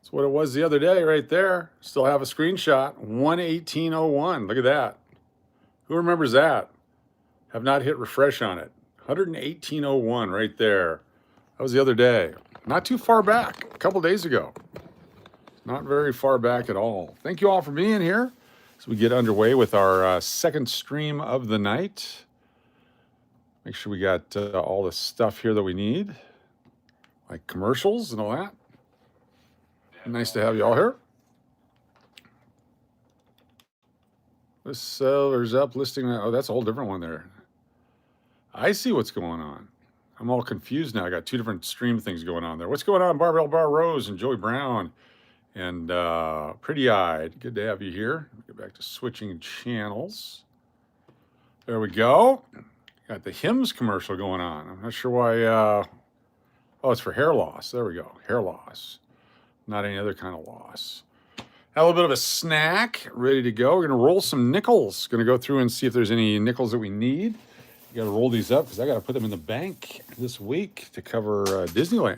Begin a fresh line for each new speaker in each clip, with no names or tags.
That's what it was the other day right there. Still have a screenshot. 118.01. Look at that. Who remembers that? Have not hit refresh on it. 118.01 right there. That was the other day. Not too far back. A couple days ago. Not very far back at all. Thank you all for being here as we get underway with our second stream of the night. Make sure we got all the stuff here that we need, like commercials and all that. Nice to have you all here. This seller's up listing. Oh, that's a whole different one there. I see what's going on. I'm all confused now. I got two different stream things going on there. What's going on, Barbell Bar Rose and Joey Brown and Pretty Eyed? Good to have you here. Get back to switching channels. There we go. Got the Hims commercial going on. I'm not sure why. Oh, it's for hair loss. There we go. Hair loss. Not any other kind of loss. Had a little bit of a snack, ready to go. We're going to roll some nickels. Going to go through and see if there's any nickels that we need. You got to roll these up because I got to put them in the bank this week to cover Disneyland.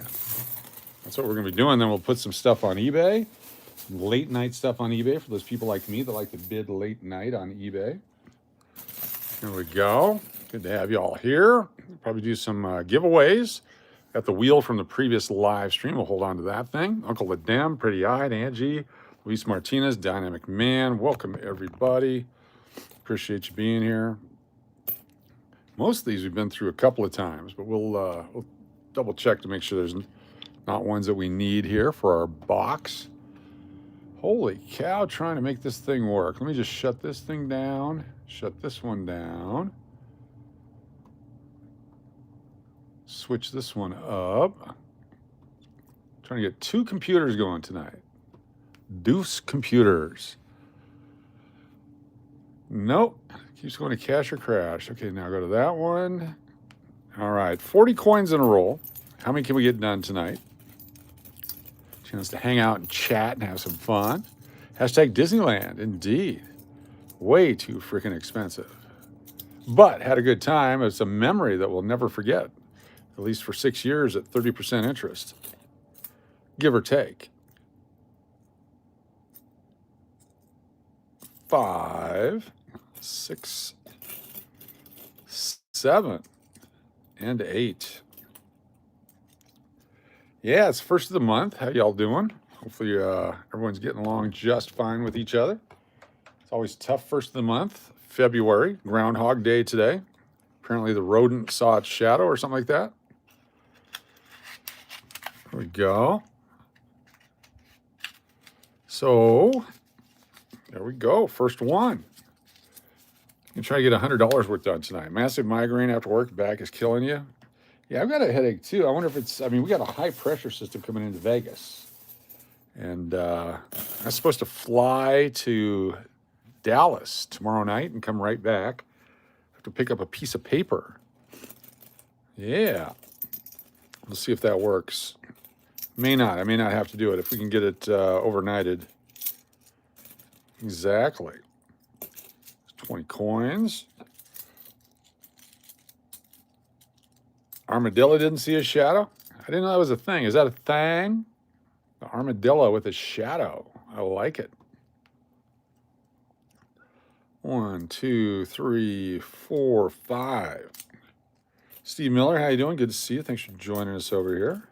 That's what we're going to be doing. Then we'll put some stuff on eBay, late night stuff on eBay for those people like me that like to bid late night on eBay. There we go. Good to have you all here. Probably do some giveaways. Got the wheel from the previous live stream. We'll hold on to that thing. Uncle Ladem, Pretty Eyed, Angie, Luis Martinez, Dynamic Man. Welcome, everybody. Appreciate you being here. Most of these we've been through a couple of times, but we'll double check to make sure there's not ones that we need here for our box. Holy cow, trying to make this thing work. Let me just shut this thing down. Shut this one down. Switch this one up. Trying to get two computers going tonight. Deuce computers. Nope. Keeps going to cash or crash. Okay, now go to that one. All right, 40 coins in a roll. How many can we get done tonight? Chance to hang out and chat and have some fun. Hashtag Disneyland, indeed. Way too freaking expensive. But had a good time. It's a memory that we'll never forget. At least for 6 years at 30% interest. Give or take. 5, 6, 7, and 8. Yeah, it's first of the month. How y'all doing? Hopefully everyone's getting along just fine with each other. It's always tough first of the month. February, Groundhog Day today. Apparently the rodent saw its shadow or something like that. There we go. So, there we go. First one. You can try to get $100 worth done tonight. Massive migraine after work. Back is killing you. Yeah, I've got a headache too. I wonder if it's, I mean, we got a high pressure system coming into Vegas. And I'm supposed to fly to Dallas tomorrow night and come right back. I have to pick up a piece of paper. Yeah. We'll see if that works. May not. I may not have to do it if we can get it overnighted. Exactly. 20 coins. Armadillo didn't see a shadow? I didn't know that was a thing. Is that a thing? The armadillo with a shadow. I like it. 1, 2, 3, 4, 5. Steve Miller, how you doing? Good to see you. Thanks for joining us over here.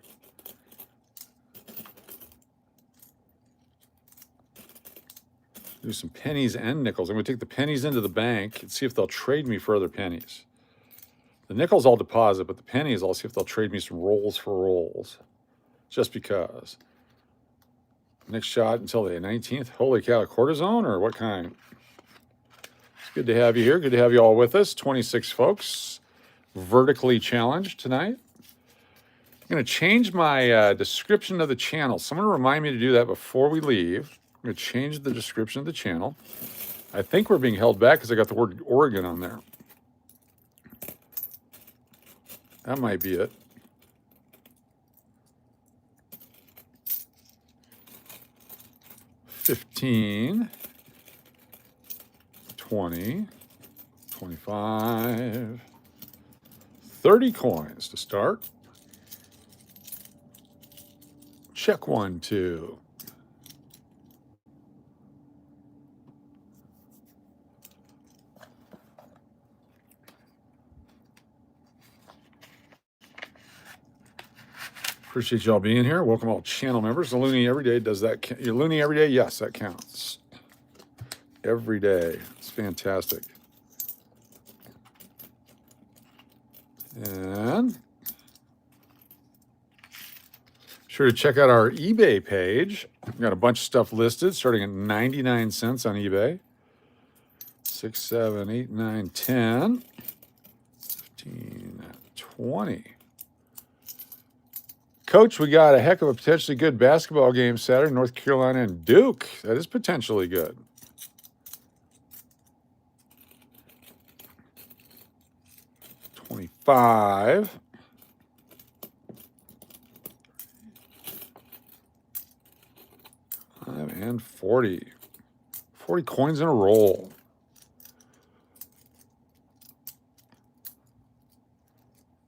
Do some pennies and nickels. I'm going to take the pennies into the bank and see if they'll trade me for other pennies. The nickels I'll deposit, but the pennies I'll see if they'll trade me some rolls for rolls. Just because. Next shot until the 19th. Holy cow, cortisone or what kind? It's good to have you here. Good to have you all with us. 26 folks. Vertically challenged tonight. I'm going to change my description of the channel. Someone remind me to do that before we leave. I'm going to change the description of the channel. I think we're being held back because I got the word Oregon on there. That might be it. $15, $20, $25, 30 coins to start. Check 1, 2. Appreciate y'all being here. Welcome all channel members. The Looney Every Day does that. Your Looney Every Day? Yes, that counts. Every day. It's fantastic. And sure to check out our eBay page. We've got a bunch of stuff listed starting at 99 cents on eBay. 6, 7, 8, 9, 10, 15, 20. Coach, we got a heck of a potentially good basketball game Saturday, North Carolina and Duke. That is potentially good. $25. And 40. 40 coins in a roll.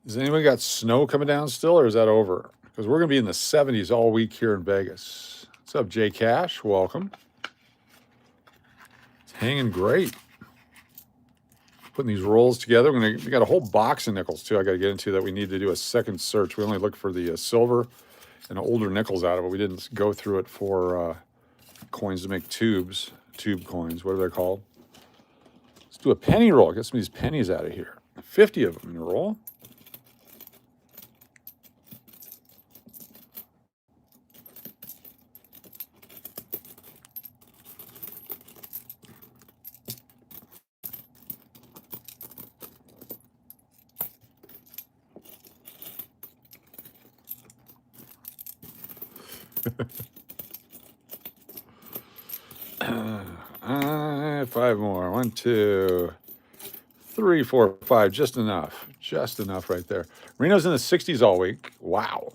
Has anybody got snow coming down still, or is that over? Because we're going to be in the 70s all week here in Vegas. What's up, Jay Cash? Welcome. It's hanging great. Putting these rolls together. We got a whole box of nickels, too, I got to get into that we need to do a second search. We only looked for the silver and older nickels out of it. We didn't go through it for coins to make tubes. Tube coins. What are they called? Let's do a penny roll. Get some of these pennies out of here. 50 of them in a roll. Five more. 1, 2, 3, 4, 5. Just enough. Just enough right there. Reno's in the 60s all week. Wow.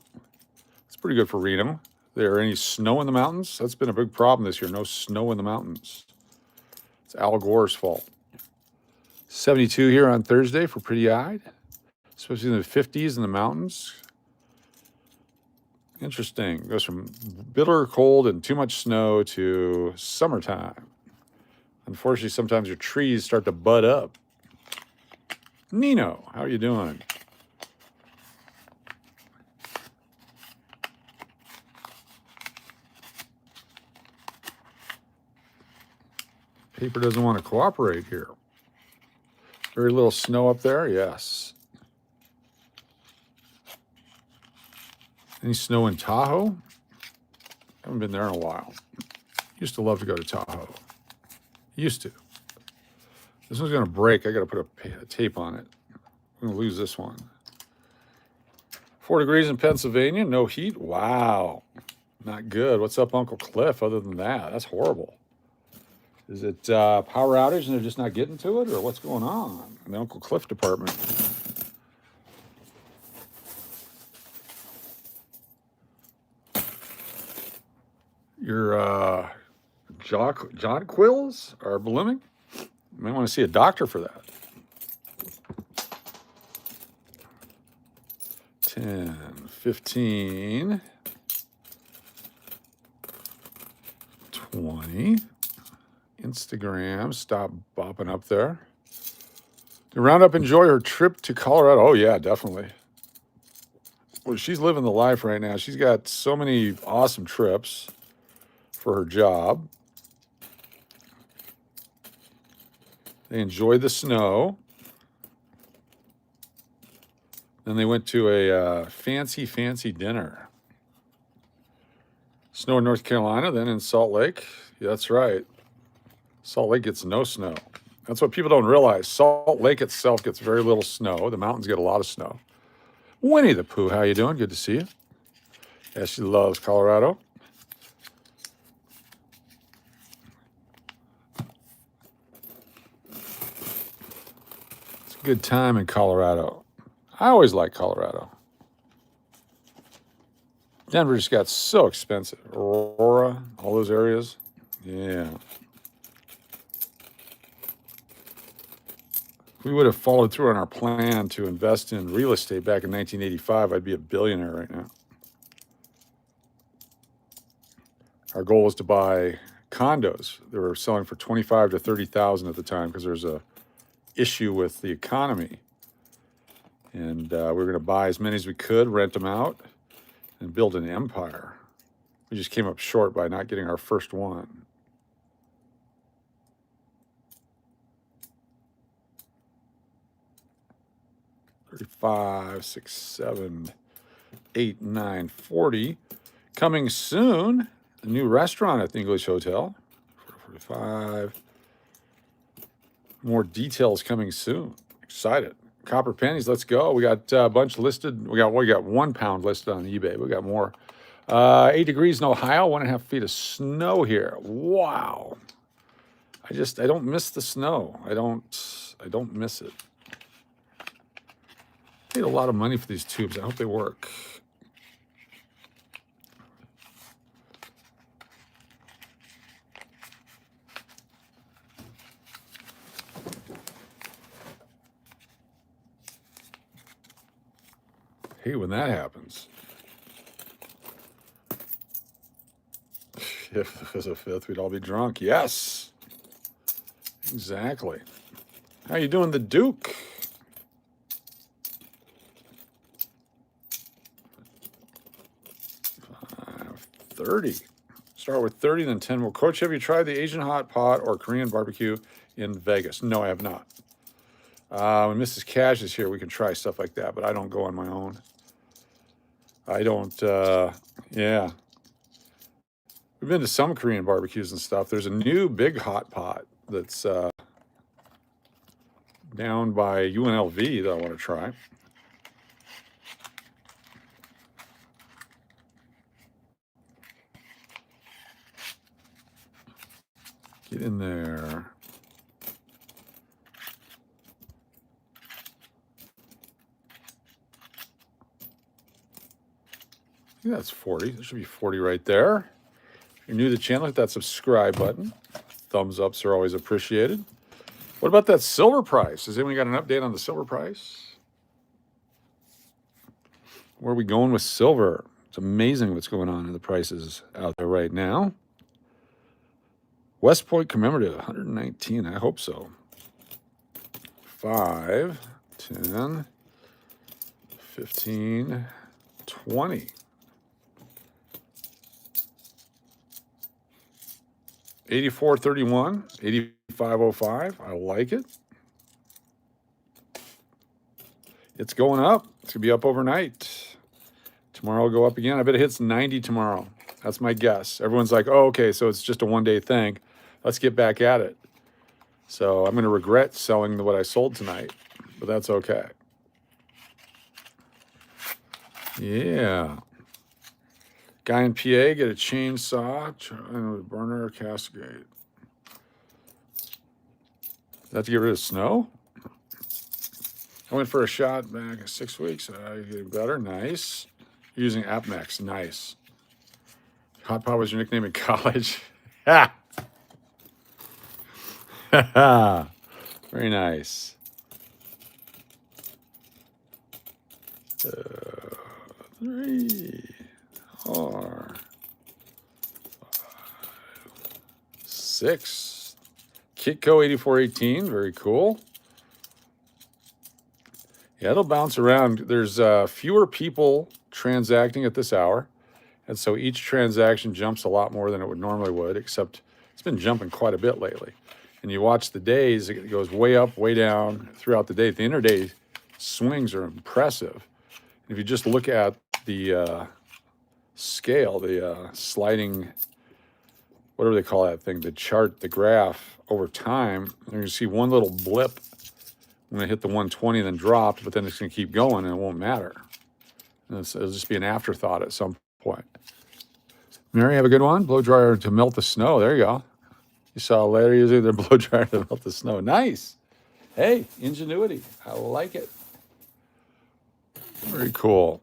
That's pretty good for Reno. There any snow in the mountains? That's been a big problem this year. No snow in the mountains. It's Al Gore's fault. 72 here on Thursday for Pretty Eyed. Especially in the 50s in the mountains. Interesting. Goes from bitter cold and too much snow to summertime. Unfortunately, sometimes your trees start to bud up. Nino, how are you doing? Paper doesn't want to cooperate here. Very little snow up there, yes. Any snow in Tahoe? Haven't been there in a while. Used to love to go to Tahoe. Used to. This one's going to break. I got to put a tape on it. I'm going to lose this one. 4 degrees in Pennsylvania. No heat. Wow. Not good. What's up, Uncle Cliff, other than that? That's horrible. Is it power outage and they're just not getting to it? Or what's going on in the Uncle Cliff department? Your jonquils are blooming? You might want to see a doctor for that. 10, 15, 20. Instagram, stop bopping up there. Did Roundup enjoy her trip to Colorado? Oh, yeah, definitely. Well, she's living the life right now. She's got so many awesome trips for her job. They enjoyed the snow. Then they went to a fancy dinner. Snow in North Carolina, then in Salt Lake. Yeah, that's right. Salt Lake gets no snow. That's what people don't realize. Salt Lake itself gets very little snow. The mountains get a lot of snow. Winnie the Pooh, how you doing? Good to see you. Yeah, she loves Colorado. It's a good time in Colorado. I always like Colorado. Denver just got so expensive. Aurora, all those areas. Yeah. If we would have followed through on our plan to invest in real estate back in 1985, I'd be a billionaire right now. Our goal was to buy condos. They were selling for $25,000 to $30,000 at the time because there's a issue with the economy. And we were going to buy as many as we could, rent them out, and build an empire. We just came up short by not getting our first one. $35, $6, $7, $8, $9, $40. Coming soon, a new restaurant at the English Hotel. $45. More details coming soon. Excited. Copper pennies, let's go. We got a bunch listed. We got 1 pound listed on eBay. We got more. 8 degrees in Ohio, 1.5 feet of snow here. Wow. I don't miss the snow. I don't miss it. Paid a lot of money for these tubes. I hope they work. Hey, when that happens. If it was a fifth, we'd all be drunk. Yes. Exactly. How you doing, the Duke? 30. Start with 30, then 10. Well, Coach, have you tried the Asian hot pot or Korean barbecue in Vegas? No, I have not. When Mrs. Cash is here, we can try stuff like that, but I don't go on my own. I don't, yeah. We've been to some Korean barbecues and stuff. There's a new big hot pot that's down by UNLV that I want to try. Get in there. I think that's 40. There should be 40 right there. If you're new to the channel, hit that subscribe button. Thumbs ups are always appreciated. What about that silver price? Has anyone got an update on the silver price? Where are we going with silver? It's amazing what's going on in the prices out there right now. West Point commemorative, 119. I hope so. 5, 10, 15, 20. 84.31, 85.05. I like it. It's going up. It's gonna be up overnight. Tomorrow will go up again. I bet it hits 90 tomorrow. That's my guess. Everyone's like, oh, okay, so it's just a one-day thing. Let's get back at it. So I'm gonna regret selling what I sold tonight, but that's okay. Yeah. Guy in PA, get a chainsaw and a burner cascade. Is that to get rid of snow? I went for a shot back 6 weeks. Getting better. Nice. Using AppMax. Nice. Hot Pot was your nickname in college. Ha! Very nice. 3, 4, 5, 6. Kitco 8418. Very cool. Yeah, it'll bounce around. There's fewer people transacting at this hour. And so each transaction jumps a lot more than it would normally would, except it's been jumping quite a bit lately. And you watch the days, it goes way up, way down throughout the day. The intraday swings are impressive. If you just look at the scale, the sliding, whatever they call that thing, the chart, the graph over time, you're gonna see one little blip when it hit the 120 and then dropped, but then it's gonna keep going and it won't matter. And it'll just be an afterthought at some point. Mary, have a good one. Blow dryer to melt the snow. There you go. You saw later using their blow dryer to melt the snow. Nice. Hey, ingenuity. I like it. Very cool.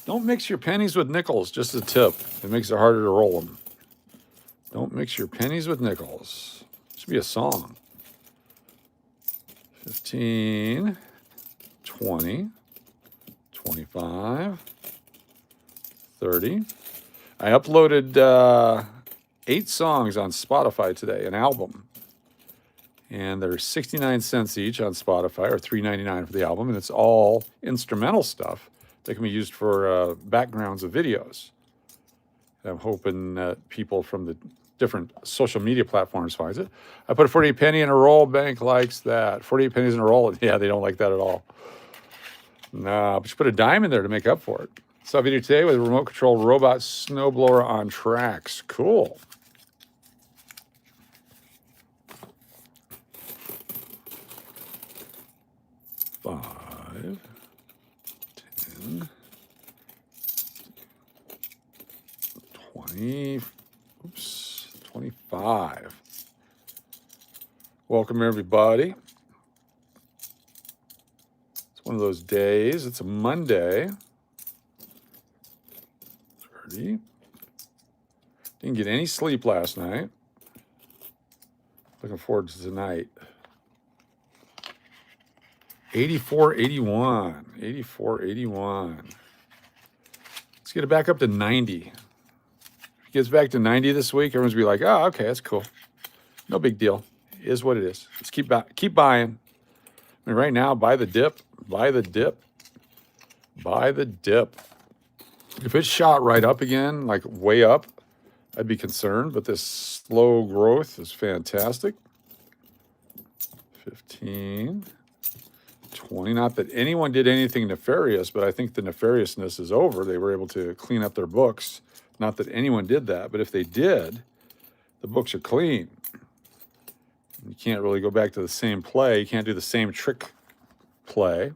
Don't mix your pennies with nickels, just a tip. It makes it harder to roll them. Don't mix your pennies with nickels. Should be a song. 15, 20, 25, 30. I uploaded 8 songs on Spotify today, an album. And they're 69 cents each on Spotify, or $3.99 for the album, and it's all instrumental stuff They can be used for backgrounds of videos. And I'm hoping that people from the different social media platforms finds it. I put a 48 penny in a roll. Bank likes that. 48 pennies in a roll. Yeah, they don't like that at all. No, but you put a dime in there to make up for it. Saw a video today with a remote control robot snowblower on tracks. Cool. $5, $10, $20, oops, $25. Welcome, everybody. It's one of those days. It's a Monday. 30. Didn't get any sleep last night. Looking forward to tonight. 84.81. 84.81. Let's get it back up to 90. If it gets back to 90 this week, everyone's gonna be like, oh, okay, that's cool. No big deal. It is what it is. Let's keep buying. I mean, right now, buy the dip. Buy the dip. Buy the dip. If it shot right up again, like way up, I'd be concerned, but this slow growth is fantastic. 15, 20. Not that anyone did anything nefarious, but I think the nefariousness is over. They were able to clean up their books. Not that anyone did that, but if they did, the books are clean. You can't really go back to the same play. You can't do the same trick play.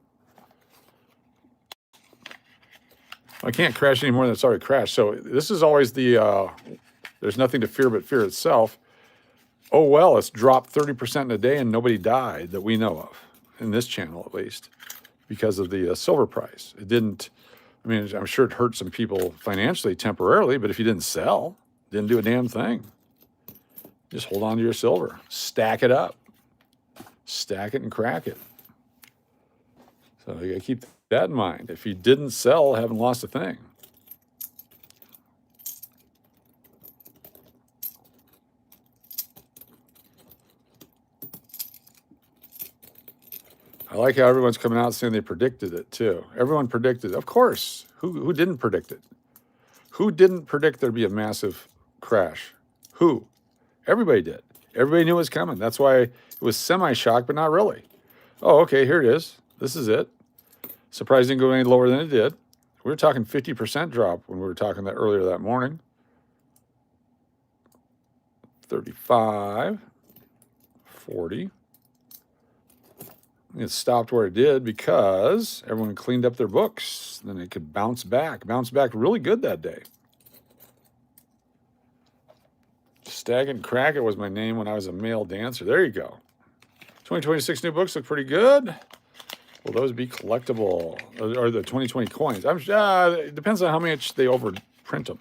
I can't crash any more than it's already crashed. So this is always the, there's nothing to fear but fear itself. Oh, well, it's dropped 30% in a day and nobody died that we know of, in this channel at least, because of the silver price. It didn't, I mean, I'm sure it hurt some people financially temporarily, but if you didn't sell, didn't do a damn thing. Just hold on to your silver. Stack it up. Stack it and crack it. So you gotta keep that in mind. If you didn't sell, haven't lost a thing. I like how everyone's coming out saying they predicted it too. Everyone predicted, of course. Who didn't predict it? Who didn't predict there'd be a massive crash? Who? Everybody did. Everybody knew it was coming. That's why it was semi-shock, but not really. Oh, okay, here it is. This is it. Surprised it didn't go any lower than it did. We were talking 50% drop when we were talking that earlier that morning. 35, 40. It stopped where it did because everyone cleaned up their books. Then it could bounce back. Bounce back really good that day. Stag and Crack It was my name when I was a male dancer. There you go. 2026 new books look pretty good. Will those be collectible? Or the 2020 coins? It depends on how much they overprint them.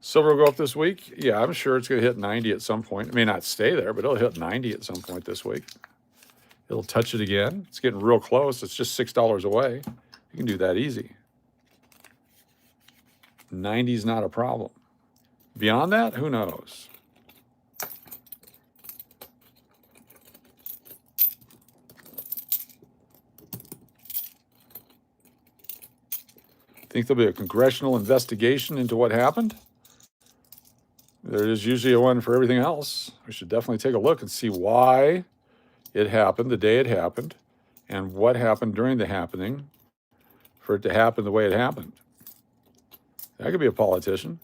Silver will go up this week. Yeah, I'm sure it's going to hit 90 at some point. It may not stay there, but it'll hit 90 at some point this week. It'll touch it again. It's getting real close. It's just $6 away. You can do that easy. 90 is not a problem. Beyond that, who knows? Think there'll be a congressional investigation into what happened? There is usually a one for everything else. We should definitely take a look and see why it happened, the day it happened, and what happened during the happening for it to happen the way it happened. That could be a politician.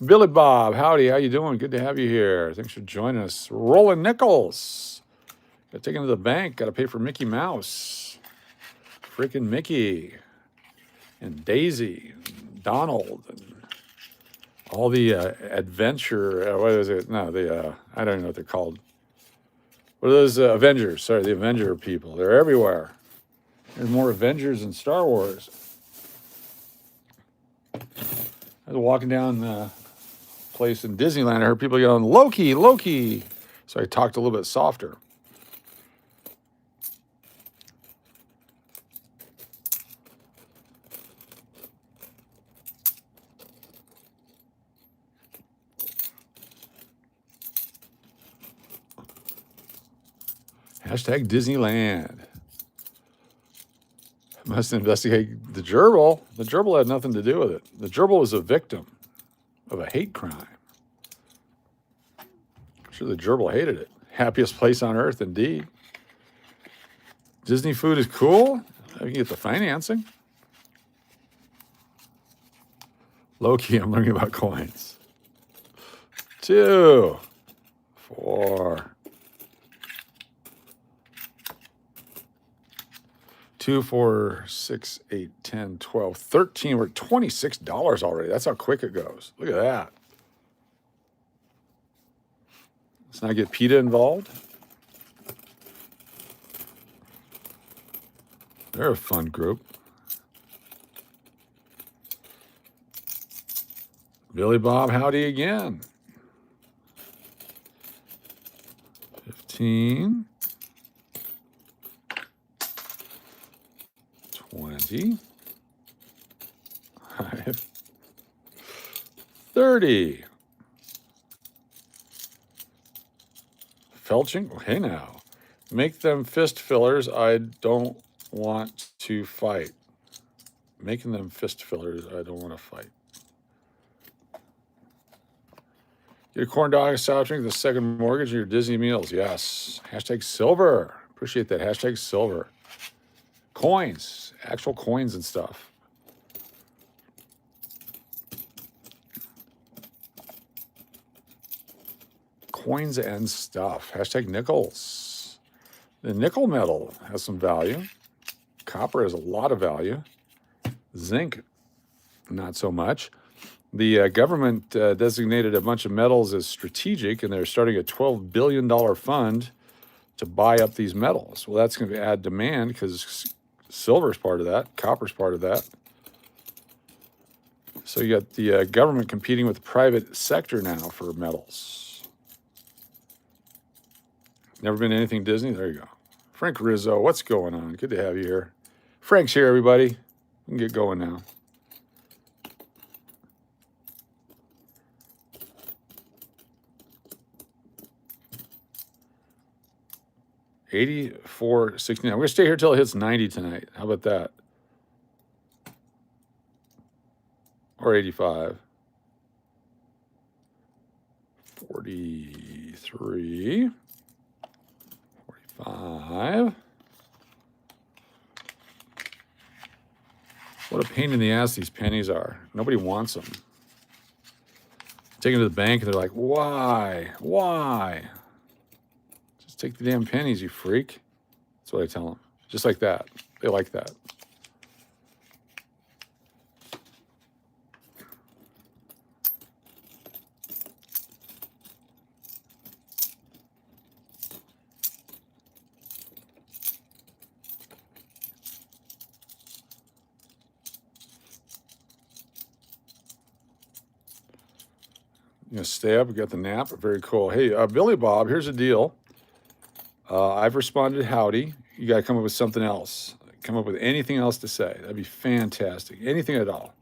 Billy Bob, howdy, how you doing? Good to have you here. Thanks for joining us. Rolling Nichols. Got taken to the bank. Got to pay for Mickey Mouse. Freaking Mickey. And Daisy. And Donald. And all the adventure, what is it? No, I don't even know what they're called. What are those Avengers? Sorry, the Avenger people. They're everywhere. There's more Avengers than Star Wars. I was walking down the place in Disneyland. I heard people yelling, Loki, Loki. So I talked a little bit softer. Hashtag Disneyland. Must investigate the gerbil. The gerbil had nothing to do with it. The gerbil was a victim of a hate crime. I'm sure the gerbil hated it. Happiest place on earth, indeed. Disney food is cool. You can get the financing. Low-key, I'm learning about coins. 2, 4. 2, 4, 6, 8, 10, 12, 13. We're at $26 already. That's how quick it goes. Look at that. Let's not get PETA involved. They're a fun group. Billy Bob, howdy again. 15. 20. 5. 30. Felching? Hey now. Make them fist fillers. I don't want to fight. Making them fist fillers. I don't want to fight. Get a corn dog, a soft drink, the second mortgage, and your Disney meals. Yes. Hashtag silver. Appreciate that. Hashtag silver. Coins. Actual coins and stuff. Coins and stuff. Hashtag nickels. The nickel metal has some value. Copper has a lot of value. Zinc, not so much. The government designated a bunch of metals as strategic, and they're starting a $12 billion fund to buy up these metals. Well, that's going to add demand because silver's part of that, copper's part of that. So you got the government competing with the private sector now for metals. Never been to anything Disney? There you go. Frank Rizzo, what's going on? Good to have you here. Frank's here, everybody. We can get going now. $84.69. We're gonna stay here till it hits 90 tonight. How about that? Or 85. 43. 45. What a pain in the ass these pennies are. Nobody wants them. Take them to the bank and they're like, why? Why? Just take the damn pennies, you freak. That's what I tell them. Just like that. They like that. You know, stay up. We got the nap. Very cool. Hey, Billy Bob, here's the deal. I've responded howdy. You got to come up with something else. Come up with anything else to say. That'd be fantastic. Anything at all.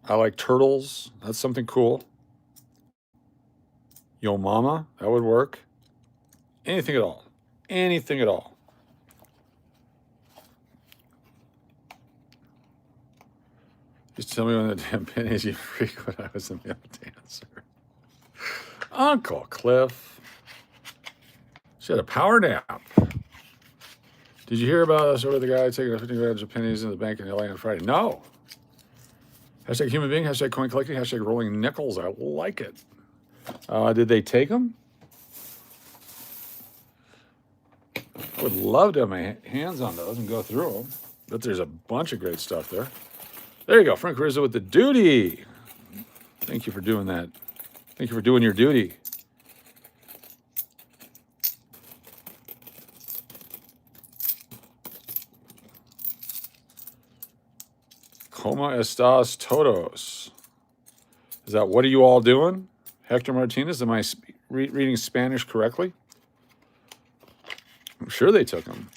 I like turtles. That's something cool. Yo mama, that would work. Anything at all. Anything at all. Just tell me when the damn pennies, you freak, when I was a male dancer. Uncle Cliff. She had a power nap. Did you hear about us over the guy taking a 50 grams of pennies in the bank in LA on Friday? No. Hashtag human being, hashtag coin collecting, hashtag rolling nickels. I like it. Did they take them? I would love to have my hands on those and go through them. But there's a bunch of great stuff there. There you go, Frank Rizzo with the duty. Thank you for doing that. Thank you for doing your duty. Como estas todos? Is that what are you all doing? Hector Martinez, am I reading Spanish correctly? I'm sure they took them.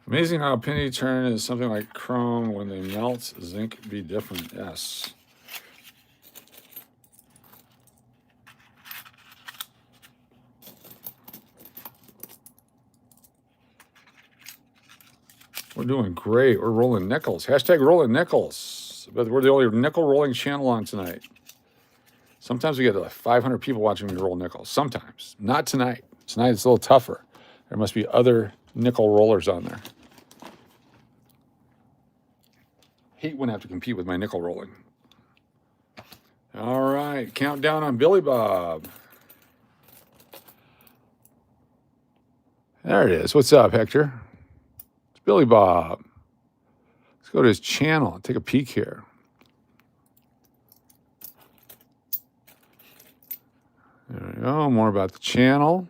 Amazing how a penny turn is something like chrome. When they melt, zinc be different. Yes. We're doing great. We're rolling nickels. Hashtag rolling nickels. But we're the only nickel rolling channel on tonight. Sometimes we get like 500 people watching me roll nickels. Sometimes. Not tonight. Tonight it's a little tougher. There must be other nickel rollers on there. Hate when I have to compete with my nickel rolling. All right. Countdown on Billy Bob. There it is. What's up, Hector? It's Billy Bob. Let's go to his channel and take a peek here. There we go. More about the channel.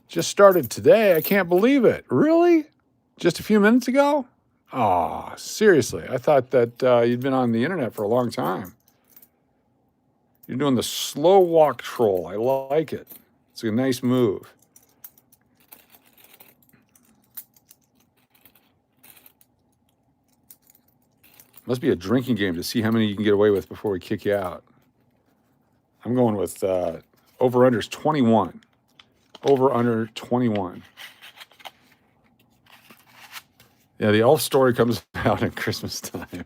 Just started today. I can't believe it. Really? Just a few minutes ago? Oh, seriously. I thought that you'd been on the internet for a long time. You're doing the slow walk troll. I like it. It's a nice move. Must be a drinking game to see how many you can get away with before we kick you out. I'm going with over-unders 21. Over-under 21. Yeah, the elf story comes out at Christmas time.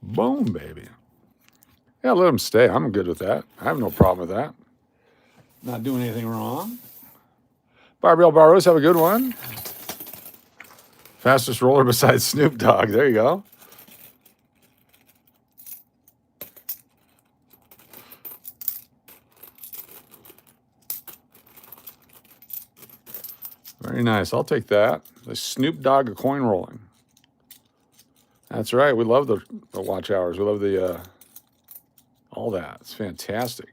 Boom, baby. Yeah, let them stay. I'm good with that. I have no problem with that. Not doing anything wrong. Barbell Barrows, have a good one. Fastest roller besides Snoop Dogg. There you go. Very nice. I'll take that. The Snoop Dogg of coin rolling. That's right. We love the watch hours. We love the all that. It's fantastic.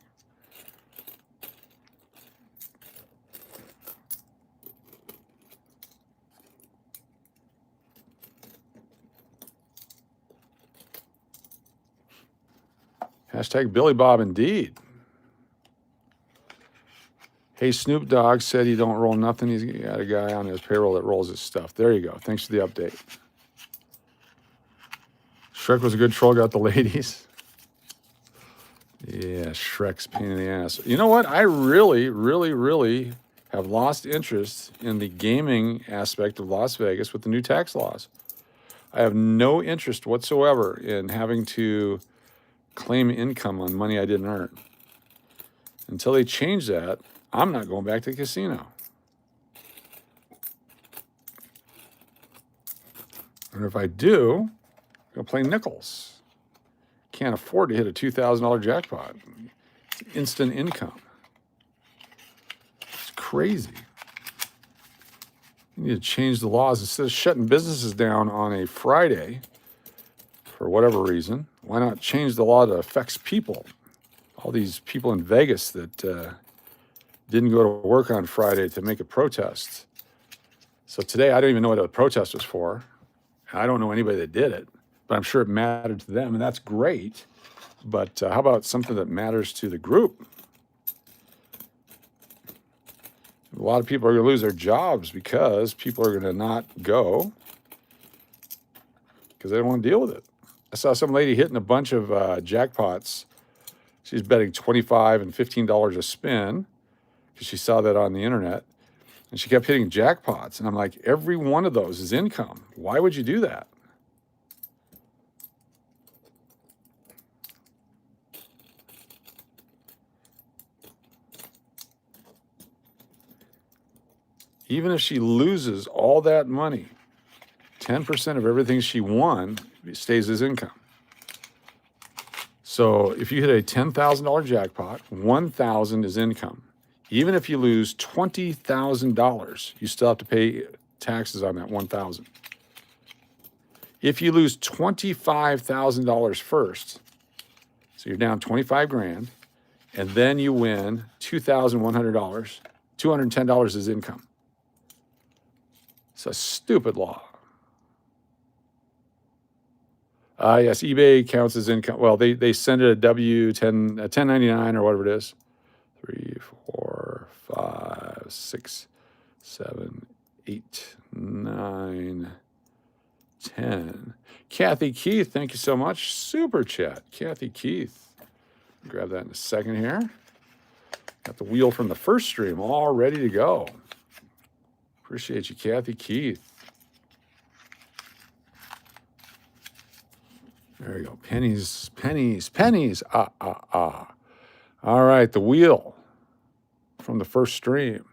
Hashtag Billy Bob indeed. Hey, Snoop Dogg said he don't roll nothing. He's got a guy on his payroll that rolls his stuff. There you go. Thanks for the update. Shrek was a good troll, got the ladies. Yeah, Shrek's pain in the ass. You know what? I really, really, really have lost interest in the gaming aspect of Las Vegas with the new tax laws. I have no interest whatsoever in having to claim income on money I didn't earn. Until they change that, I'm not going back to the casino. And if I do, I'm going to play nickels. Can't afford to hit a $2,000 jackpot. It's instant income. It's crazy. You need to change the laws. Instead of shutting businesses down on a Friday for whatever reason, why not change the law that affects people? All these people in Vegas that didn't go to work on Friday to make a protest. So today, I don't even know what the protest was for. I don't know anybody that did it, but I'm sure it mattered to them, and that's great. But how about something that matters to the group? A lot of people are going to lose their jobs because people are going to not go because they don't want to deal with it. I saw some lady hitting a bunch of jackpots. She's betting $25 and $15 a spin because she saw that on the internet. And she kept hitting jackpots. And I'm like, every one of those is income. Why would you do that? Even if she loses all that money, 10% of everything she won stays as income. So if you hit a $10,000 jackpot, $1,000 is income. Even if you lose $20,000, you still have to pay taxes on that $1,000. If you lose $25,000 first, so you're down 25 grand, and then you win $2,100, $210 is income. It's a stupid law. Yes, eBay counts as income. Well, they send it a W-10, a 1099 or whatever it is. 3, 4, 5, 6, 7, 8, 9, 10. Kathy Keith, thank you so much. Super chat. Kathy Keith. Grab that in a second here. Got the wheel from the first stream all ready to go. Appreciate you, Kathy Keith. There you go. Pennies, pennies, pennies. Ah, ah, ah. All right, the wheel from the first stream.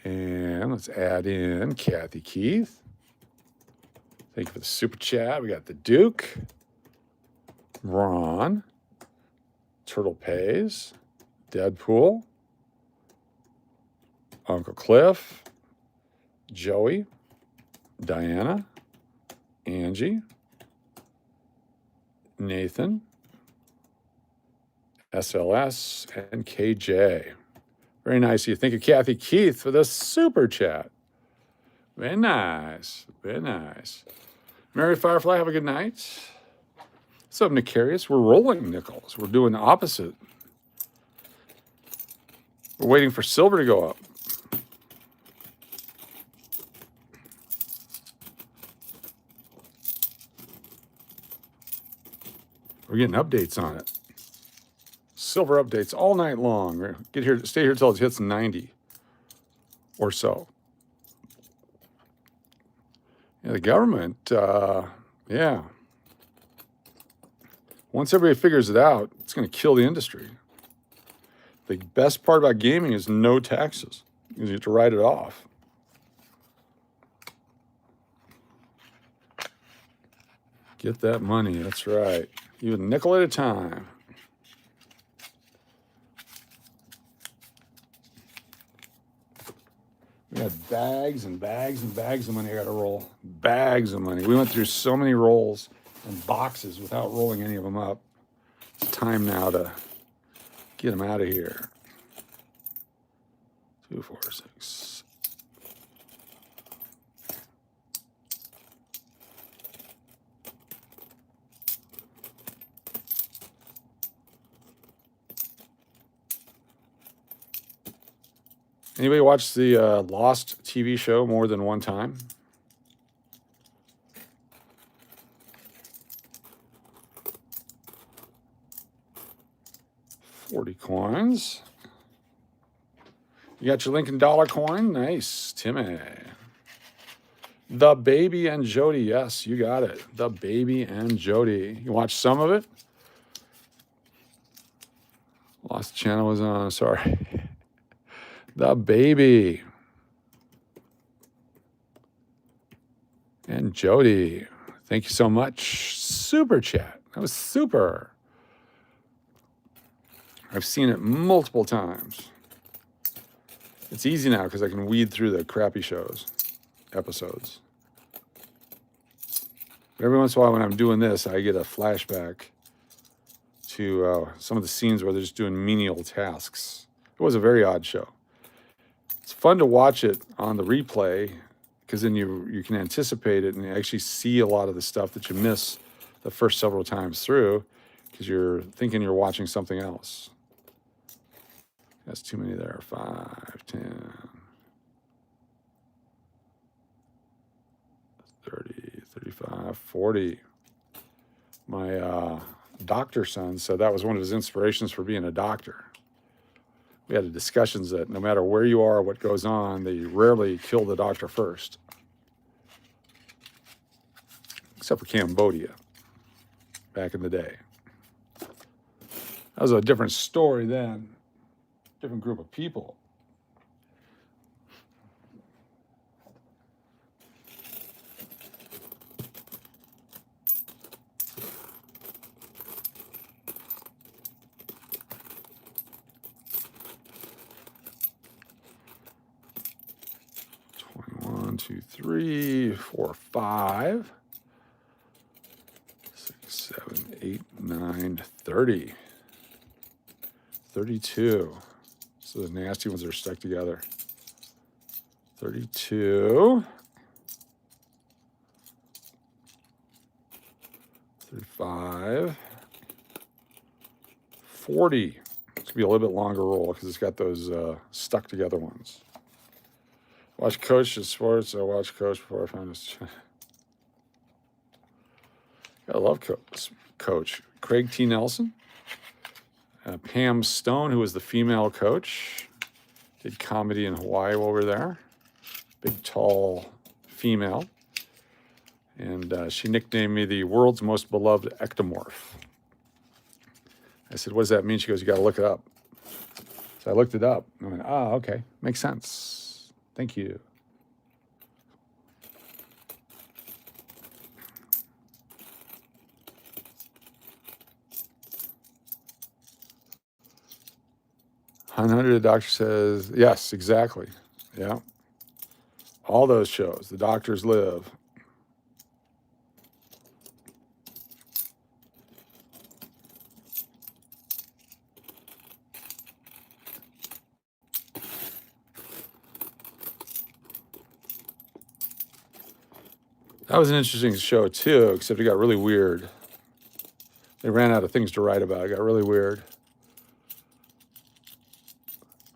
And let's add in Kathy Keith. Thank you for the super chat. We got the Duke, Ron, Turtle Pays, Deadpool, Uncle Cliff, Joey, Diana, Angie, Nathan, SLS, and KJ. Very nice. You think of Kathy Keith for the super chat. Very nice. Very nice. Mary Firefly, have a good night. What's up, Nicarius? We're rolling nickels. We're doing the opposite. We're waiting for silver to go up. We're getting updates on it. Silver updates all night long. Get here, stay here till it hits 90 or so. Yeah, the government, yeah. Once everybody figures it out, it's going to kill the industry. The best part about gaming is no taxes. You have to write it off. Get that money, that's right. Even a nickel at a time. We had bags and bags and bags of money I got to roll. Bags of money. We went through so many rolls and boxes without rolling any of them up. It's time now to get them out of here. 2, 4, 6. Anybody watch the Lost TV show more than one time? $40 coins. You got your Lincoln dollar coin? Nice, Timmy. The Baby and Jody. Yes, you got it. The Baby and Jody. You watched some of it? Lost channel was on. Sorry. The Baby and Jody. Thank you so much. Super chat. That was super. I've seen it multiple times. It's easy now because I can weed through the crappy episodes. But every once in a while when I'm doing this, I get a flashback to some of the scenes where they're just doing menial tasks. It was a very odd show. It's fun to watch it on the replay because then you can anticipate it and you actually see a lot of the stuff that you miss the first several times through because you're thinking you're watching something else. That's too many there. 5, 10, 30, 35, 40. My doctor son said that was one of his inspirations for being a doctor. We had discussions that no matter where you are, what goes on, they rarely kill the doctor first. Except for Cambodia, back in the day. That was a different story then, different group of people. One, 2, 3, 4, 5, 6, 7, 8, 9, 30. 32. So the nasty ones are stuck together. 32. 35. 40. It's going to be a little bit longer roll because it's got those stuck together ones. Watch Coach in sports. I watched Coach before I found this. I love Coach. Craig T. Nelson. Pam Stone, who was the female coach. Did comedy in Hawaii while we were there. Big, tall female. And she nicknamed me the world's most beloved ectomorph. I said, what does that mean? She goes, you got to look it up. So I looked it up. I went, okay. Makes sense. Thank you. $100, the doctor says, yes, exactly. Yeah. All those shows, The Doctors Live. That was an interesting show too, except it got really weird. They ran out of things to write about. It got really weird.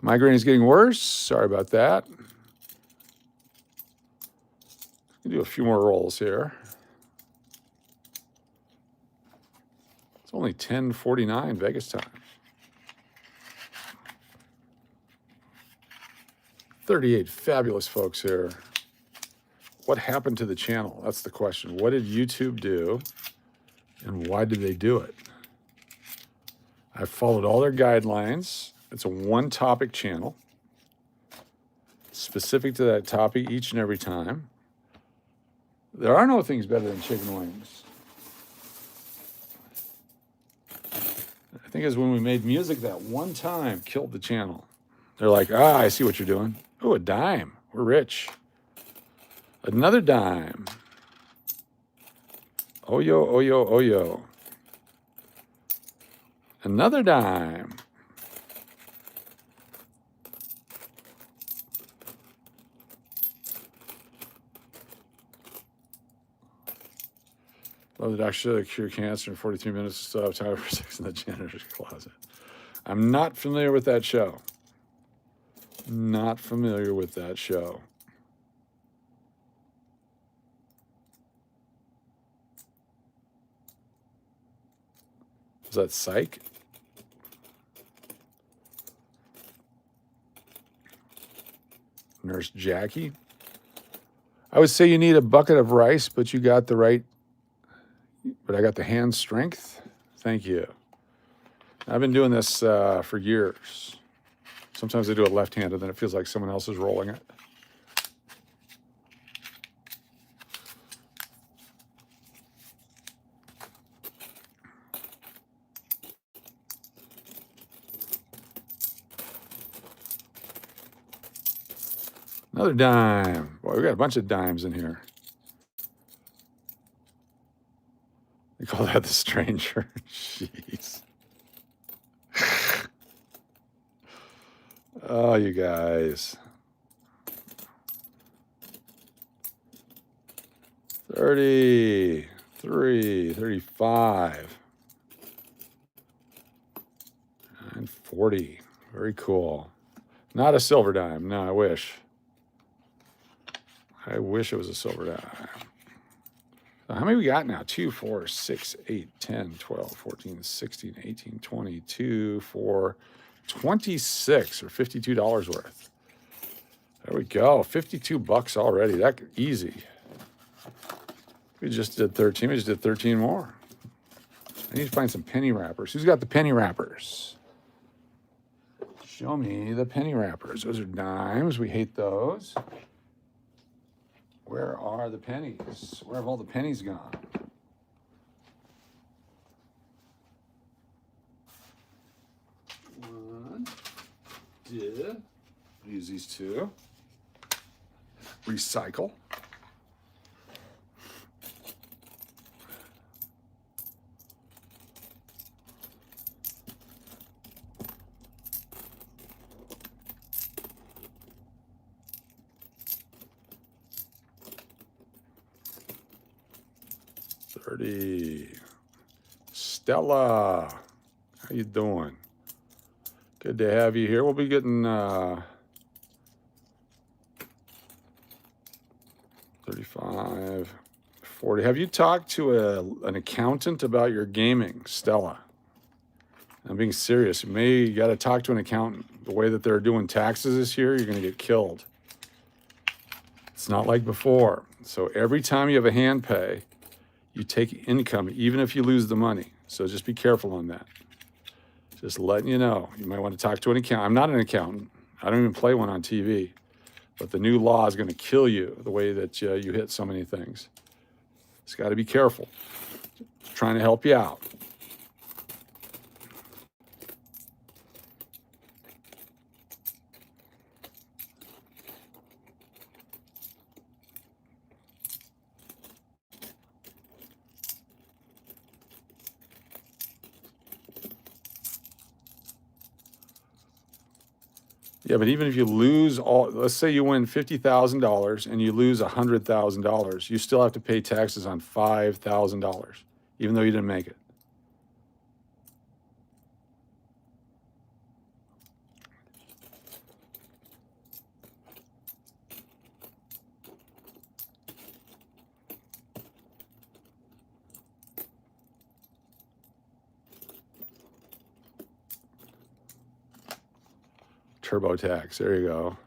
Migraine is getting worse. Sorry about that. We'll do a few more rolls here. It's only 10:49 Vegas time. 38 fabulous folks here. What happened to the channel? That's the question. What did YouTube do, and why did they do it? I followed all their guidelines. It's a one-topic channel, specific to that topic each and every time. There are no things better than chicken wings. I think it was when we made music that one time killed the channel. They're like, I see what you're doing. Oh, a dime. We're rich. Another dime. Oyo, oyo, oyo. Another dime. Love the doctor should cure cancer in 43 minutes. Still have time for sex in the janitor's closet. I'm not familiar with that show. Not familiar with that show. Is that Psych? Nurse Jackie? I would say you need a bucket of rice, but you got the right, but I got the hand strength. Thank you. I've been doing this for years. Sometimes I do it left-handed, then it feels like someone else is rolling it. Another dime. Boy, we got a bunch of dimes in here. They call that the stranger. Jeez. Oh, you guys. 33, 35, and 40. Very cool. Not a silver dime. No, I wish. I wish it was a silver dime. So how many we got now? 2, 4, 6, 8, 10, 12, 14, 16, 18, 22, 4, 26 or $52 worth. There we go. 52 bucks already. That easy. We just did 13. We just did 13 more. I need to find some penny wrappers. Who's got the penny wrappers? Show me the penny wrappers. Those are dimes. We hate those. Where are the pennies? Where have all the pennies gone? One, two. Use these two. Recycle. Stella, how you doing? Good to have you here. We'll be getting 35, 40. Have you talked to an accountant about your gaming, Stella? I'm being serious. You got to talk to an accountant. The way that they're doing taxes this year, you're going to get killed. It's not like before. So every time you have a hand pay, you take income, even if you lose the money. So just be careful on that. Just letting you know. You might want to talk to an accountant. I'm not an accountant. I don't even play one on TV. But the new law is going to kill you the way that you hit so many things. It's got to be careful. Just trying to help you out. Yeah, but even if you lose let's say you win $50,000 and you lose $100,000, you still have to pay taxes on $5,000, even though you didn't make it. TurboTax, there you go.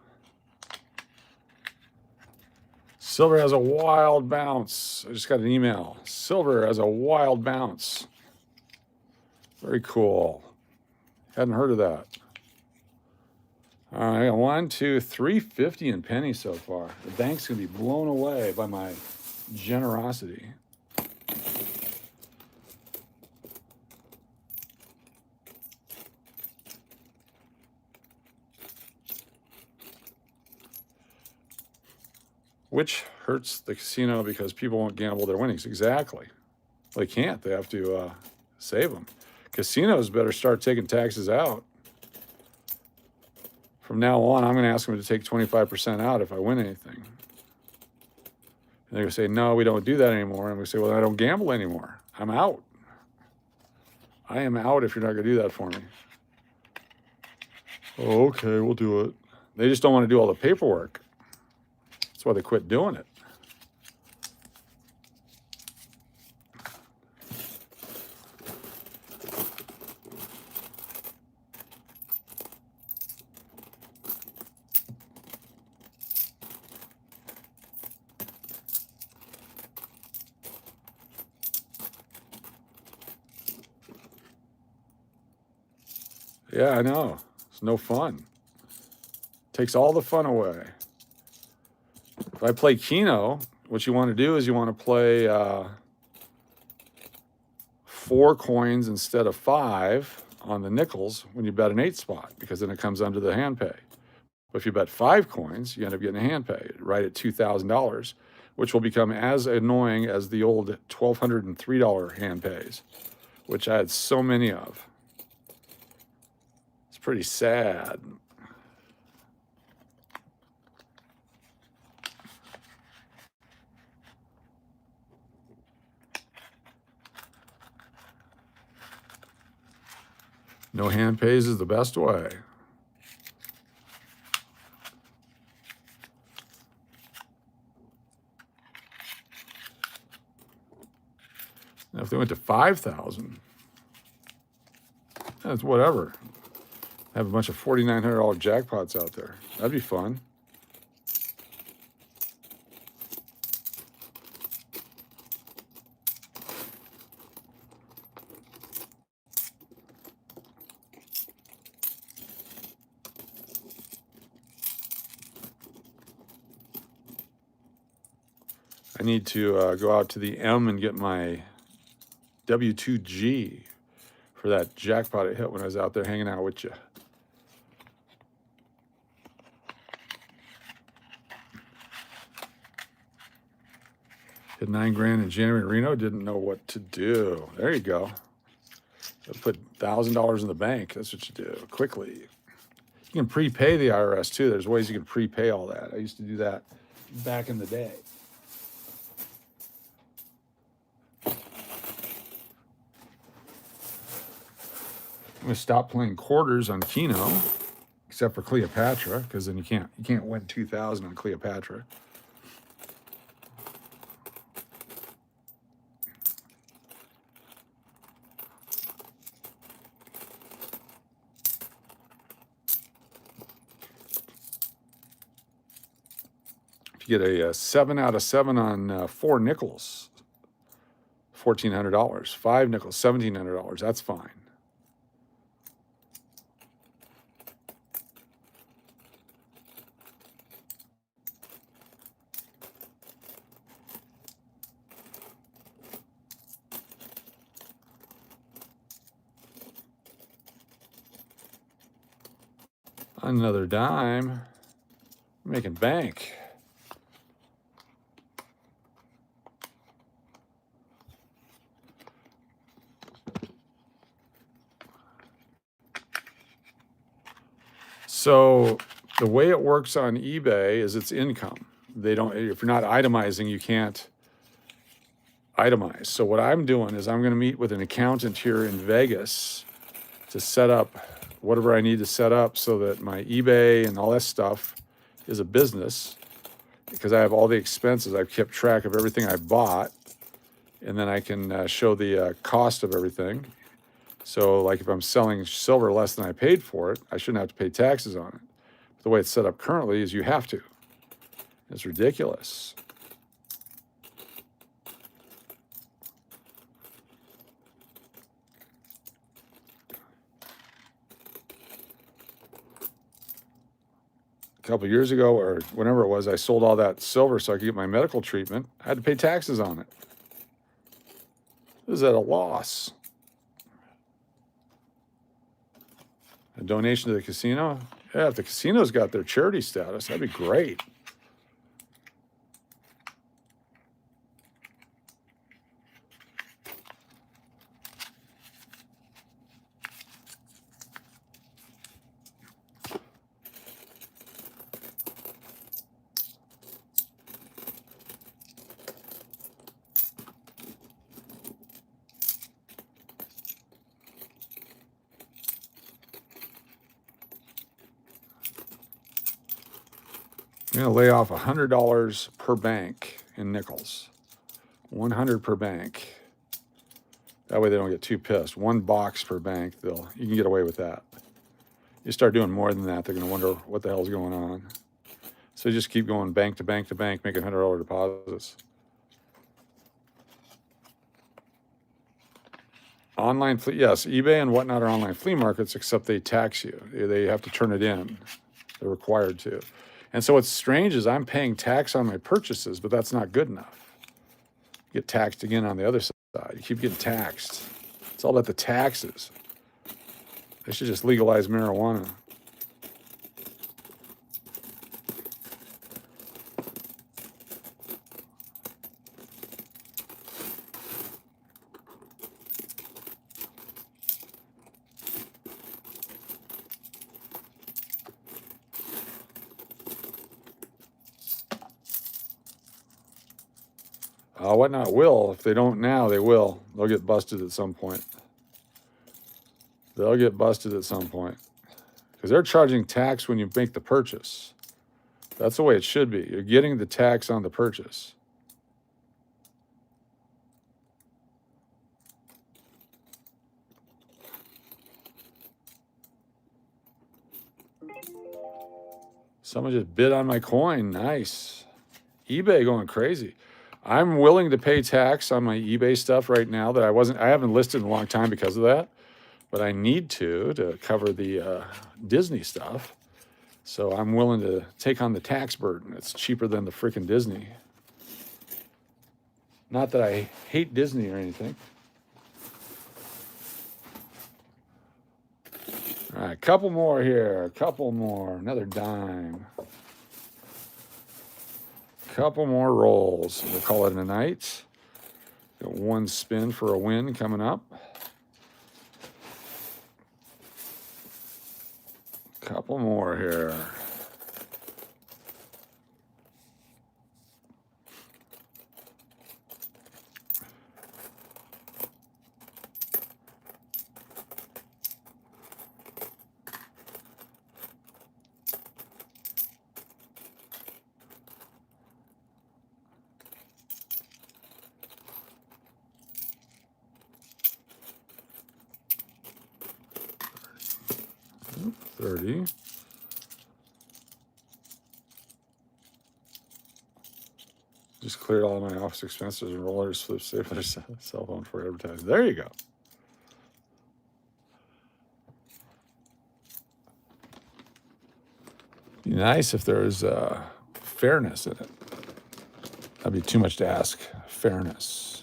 Silver has a wild bounce. I just got an email. Silver has a wild bounce. Very cool. Hadn't heard of that. All right, I got 1, 2, 350 in pennies so far. The bank's gonna be blown away by my generosity. Which hurts the casino because people won't gamble their winnings. Exactly. They can't. They have to save them. Casinos better start taking taxes out. From now on, I'm going to ask them to take 25% out if I win anything. And they're going to say, no, we don't do that anymore. And we say, well, I don't gamble anymore. I'm out. I am out if you're not going to do that for me. Oh, okay, we'll do it. They just don't want to do all the paperwork. That's why they quit doing it. Yeah, I know. It's no fun. Takes all the fun away. If I play Keno, what you want to do is you want to play 4 coins instead of 5 on the nickels when you bet an 8 spot, because then it comes under the hand pay. But if you bet 5 coins, you end up getting a hand pay right at $2,000, which will become as annoying as the old $1,203 hand pays, which I had so many of. It's pretty sad. No hand pays is the best way. Now, if they went to 5,000, that's whatever. Have a bunch of $4,900 jackpots out there. That'd be fun. I need to go out to the M and get my W2G for that jackpot I hit when I was out there hanging out with you. Hit 9 grand in January in Reno, didn't know what to do. There you go. Put $1,000 in the bank. That's what you do quickly. You can prepay the IRS too. There's ways you can prepay all that. I used to do that back in the day. I'm gonna stop playing quarters on Keno, except for Cleopatra, because then you can't win 2,000 on Cleopatra. If you get a 7 out of 7 on 4 nickels, $1,400. 5 nickels, $1,700. That's fine. Another dime. I'm making bank. So the way it works on eBay is it's income. They don't, if you're not itemizing, you can't itemize. So what I'm doing is I'm going to meet with an accountant here in Vegas to set up whatever I need to set up so that my eBay and all that stuff is a business, because I have all the expenses. I've kept track of everything I bought, and then I can show the cost of everything. So like if I'm selling silver less than I paid for it, I shouldn't have to pay taxes on it. But the way it's set up currently is you have to. It's ridiculous. A couple of years ago, or whenever it was, I sold all that silver so I could get my medical treatment. I had to pay taxes on it. This is at a loss. A donation to the casino? Yeah, if the casino's got their charity status, that'd be great. I'm going to lay off $100 per bank in nickels. 100 per bank. That way they don't get too pissed. 1 box per bank, you can get away with that. You start doing more than that, they're going to wonder what the hell's going on. So you just keep going bank to bank to bank, making $100 deposits. Online flea, yes, eBay and whatnot are online flea markets, except they tax you. They have to turn it in. They're required to. And so what's strange is I'm paying tax on my purchases, but that's not good enough. You get taxed again on the other side. You keep getting taxed. It's all about the taxes. They should just legalize marijuana. Whatnot will. If they don't now, they will. They'll get busted at some point. They'll get busted at some point. Because they're charging tax when you make the purchase. That's the way it should be. You're getting the tax on the purchase. Someone just bid on my coin. Nice. eBay going crazy. I'm willing to pay tax on my eBay stuff right now that I haven't listed in a long time because of that, but I need to cover the Disney stuff. So I'm willing to take on the tax burden. It's cheaper than the freaking Disney. Not that I hate Disney or anything. All right, couple more here, couple more, another dime. Couple more rolls. We'll call it a night. Got 1 spin for a win coming up. Couple more here. Oop, 30. Just cleared all my office expenses and rollers for the save for cell phone for advertising. There you go. Be nice if there was fairness in it. That'd be too much to ask. Fairness.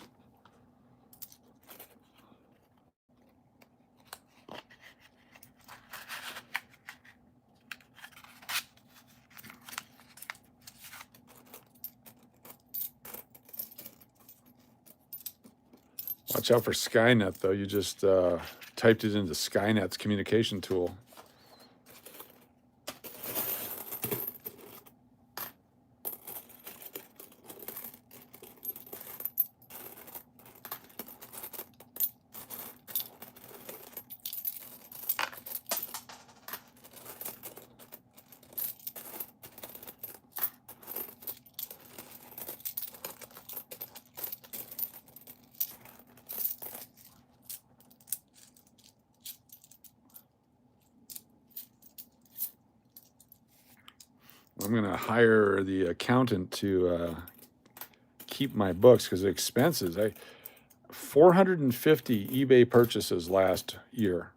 Watch out for Skynet, though. You just typed it into Skynet's communication tool. I'm going to hire the accountant to keep my books because of expenses. 450 eBay purchases last year.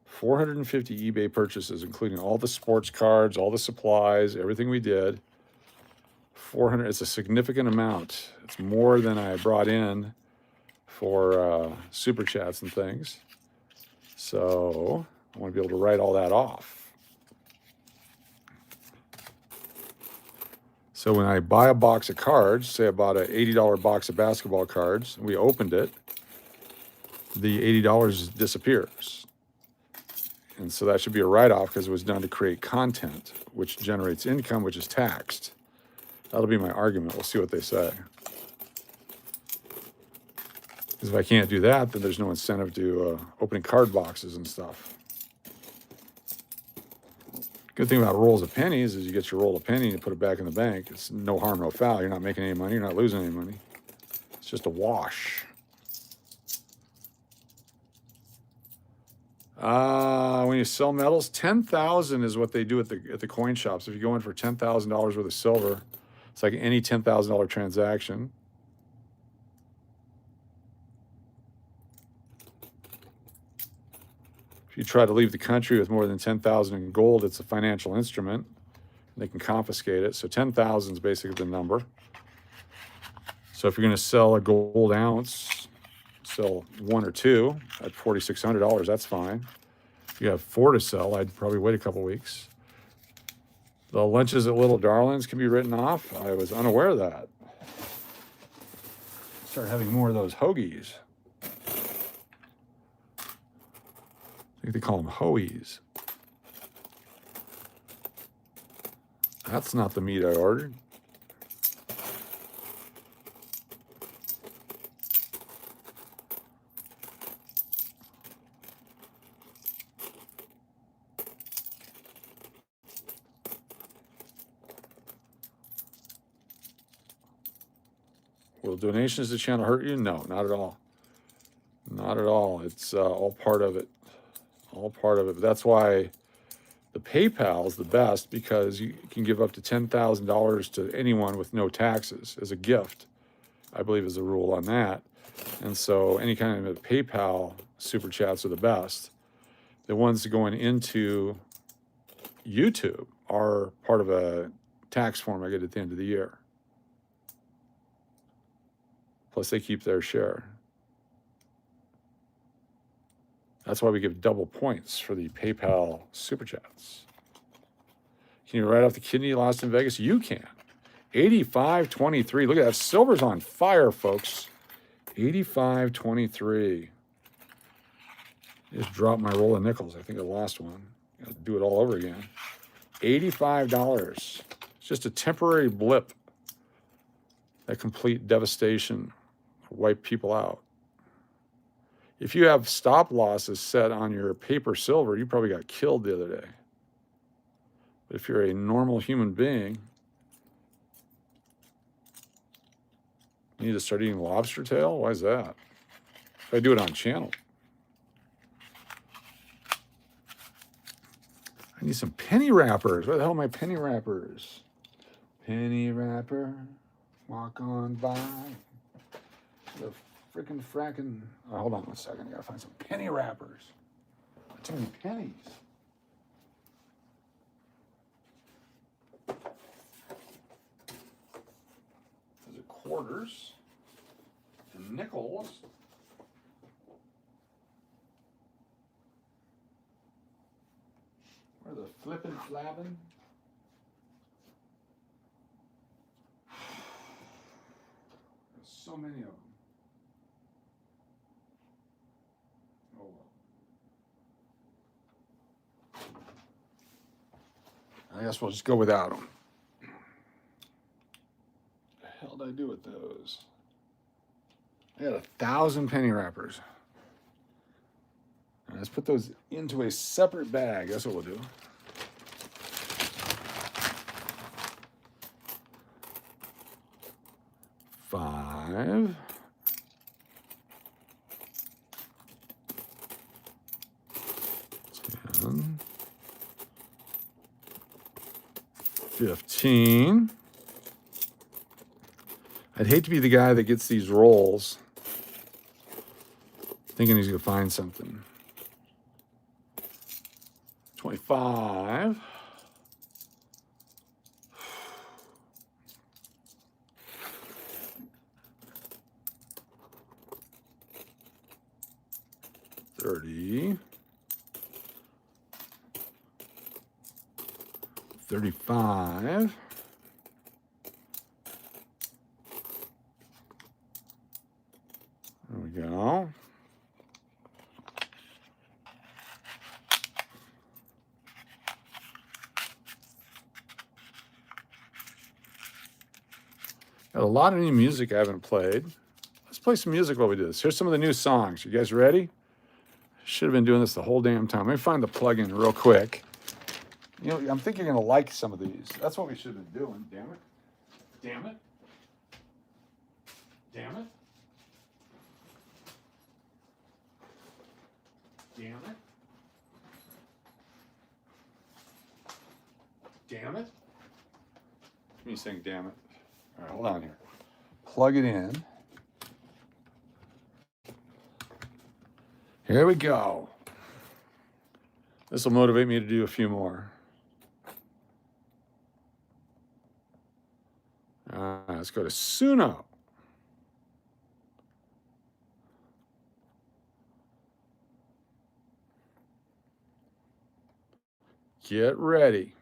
450 eBay purchases, including all the sports cards, all the supplies, everything we did. 400, it's a significant amount. It's more than I brought in for super chats and things. So I want to be able to write all that off. So when I buy a box of cards, say I bought an $80 box of basketball cards, and we opened it, the $80 disappears. And so that should be a write-off because it was done to create content, which generates income, which is taxed. That'll be my argument. We'll see what they say. Because if I can't do that, then there's no incentive to opening card boxes and stuff. Good thing about rolls of pennies is you get your roll of penny and you put it back in the bank. It's no harm, no foul. You're not making any money. You're not losing any money. It's just a wash. When you sell metals, 10,000 is what they do at the coin shops. If you go in for $10,000 worth of silver, it's like any $10,000 transaction. If you try to leave the country with more than 10,000 in gold, it's a financial instrument. They can confiscate it. So 10,000 is basically the number. So if you're going to sell a gold ounce, sell one or two at $4,600, that's fine. If you have 4 to sell, I'd probably wait a couple weeks. The lunches at Little Darlings can be written off. I was unaware of that. Start having more of those hoagies. I think they call them hoies. That's not the meat I ordered. Will donations to the channel hurt you? No, not at all. Not at all. It's all part of it. All part of it. But that's why the PayPal is the best, because you can give up to $10,000 to anyone with no taxes as a gift, I believe is the rule on that. And so any kind of PayPal super chats are the best. The ones going into YouTube are part of a tax form I get at the end of the year. Plus they keep their share. That's why we give double points for the PayPal super chats. Can you write off the kidney lost in Vegas? You can. 85.23. Look at that. Silver's on fire, folks. 85.23. Just dropped my roll of nickels. I think I lost one. Got to do it all over again. $85. It's just a temporary blip. That complete devastation wiped people out. If you have stop losses set on your paper silver, you probably got killed the other day. But if you're a normal human being, you need to start eating lobster tail? Why is that? If I do it on channel. I need some penny wrappers. Where the hell are my penny wrappers? Penny wrapper. Walk on by the freaking fracking. Oh, hold on one second. I gotta find some penny wrappers. Too many pennies. Those are quarters and nickels. Where are the flippin' flapping? There's so many of them. Oh well. I guess we'll just go without them. What the hell did I do with those? I got 1,000 penny wrappers. All right, let's put those into a separate bag. That's what we'll do. Five. 10. 15. I'd hate to be the guy that gets these rolls thinking he's going to find something. 25. 30. 35. There we go. Got a lot of new music I haven't played. Let's play some music while we do this. Here's some of the new songs. You guys ready? Should have been doing this the whole damn time. Let me find the plugin real quick. You know, I'm thinking you're gonna like some of these. That's what we should have been doing. Damn it. Damn it. Damn it. Damn it. Damn it. Me saying damn it. All right, hold on here. Plug it in. Here we go. This will motivate me to do a few more. Let's go to Suno. Get ready.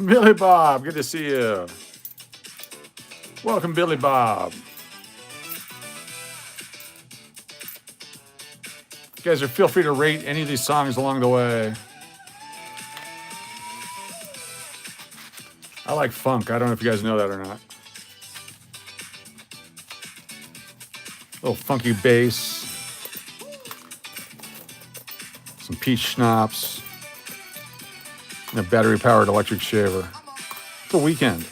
Billy Bob, good to see you. Welcome, Billy Bob. You guys are feel free to rate any of these songs along the way. I like funk. I don't know if you guys know that or not. Little funky bass. Some peach schnapps. And a battery-powered electric shaver. It's a weekend.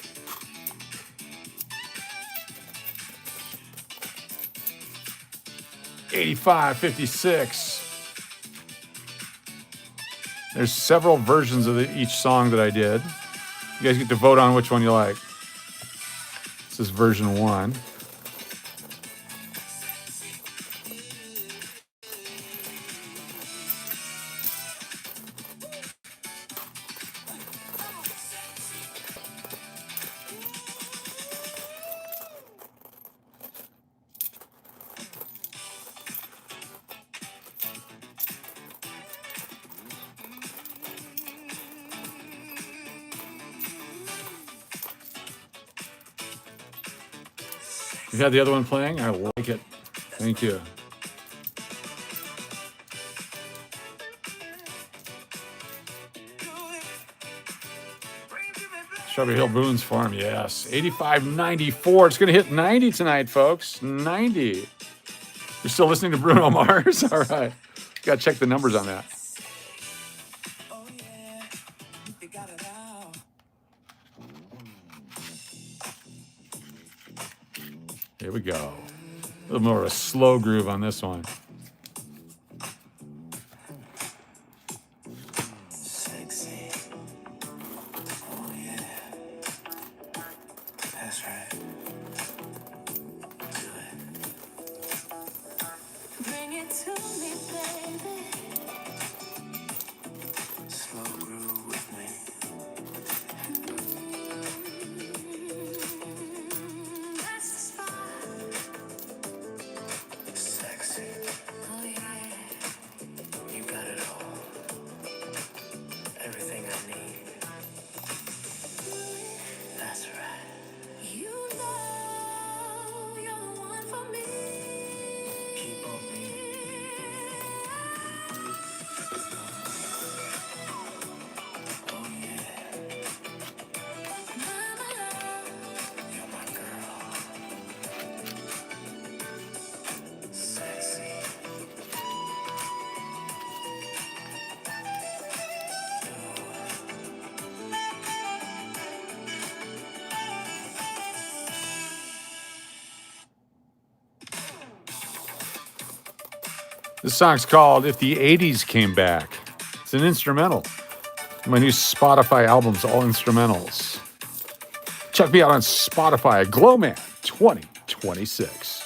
$85.56. There's several versions of each song that I did. You guys get to vote on which one you like. This is version 1. You had the other one playing? I like it. Thank you. Shelby Hill Boone's Farm, yes. 85.94. It's going to hit 90 tonight, folks. 90. You're still listening to Bruno Mars? All right. Got to check the numbers on that. Here we go. A little more of a slow groove on this one.
Sexy. Oh yeah. That's right. Do it. Bring it to me, baby. Slow groove with me. That's the spot. Sexy. Oh yeah. You got it all. Everything I need. That's right. You know you're the one for me. Keep on me. Oh yeah. My love. You're my girl. Sexy.
This song's called If the 80s Came Back. It's an instrumental. My new Spotify album's all instrumentals. Check me out on Spotify, Glowman 2026.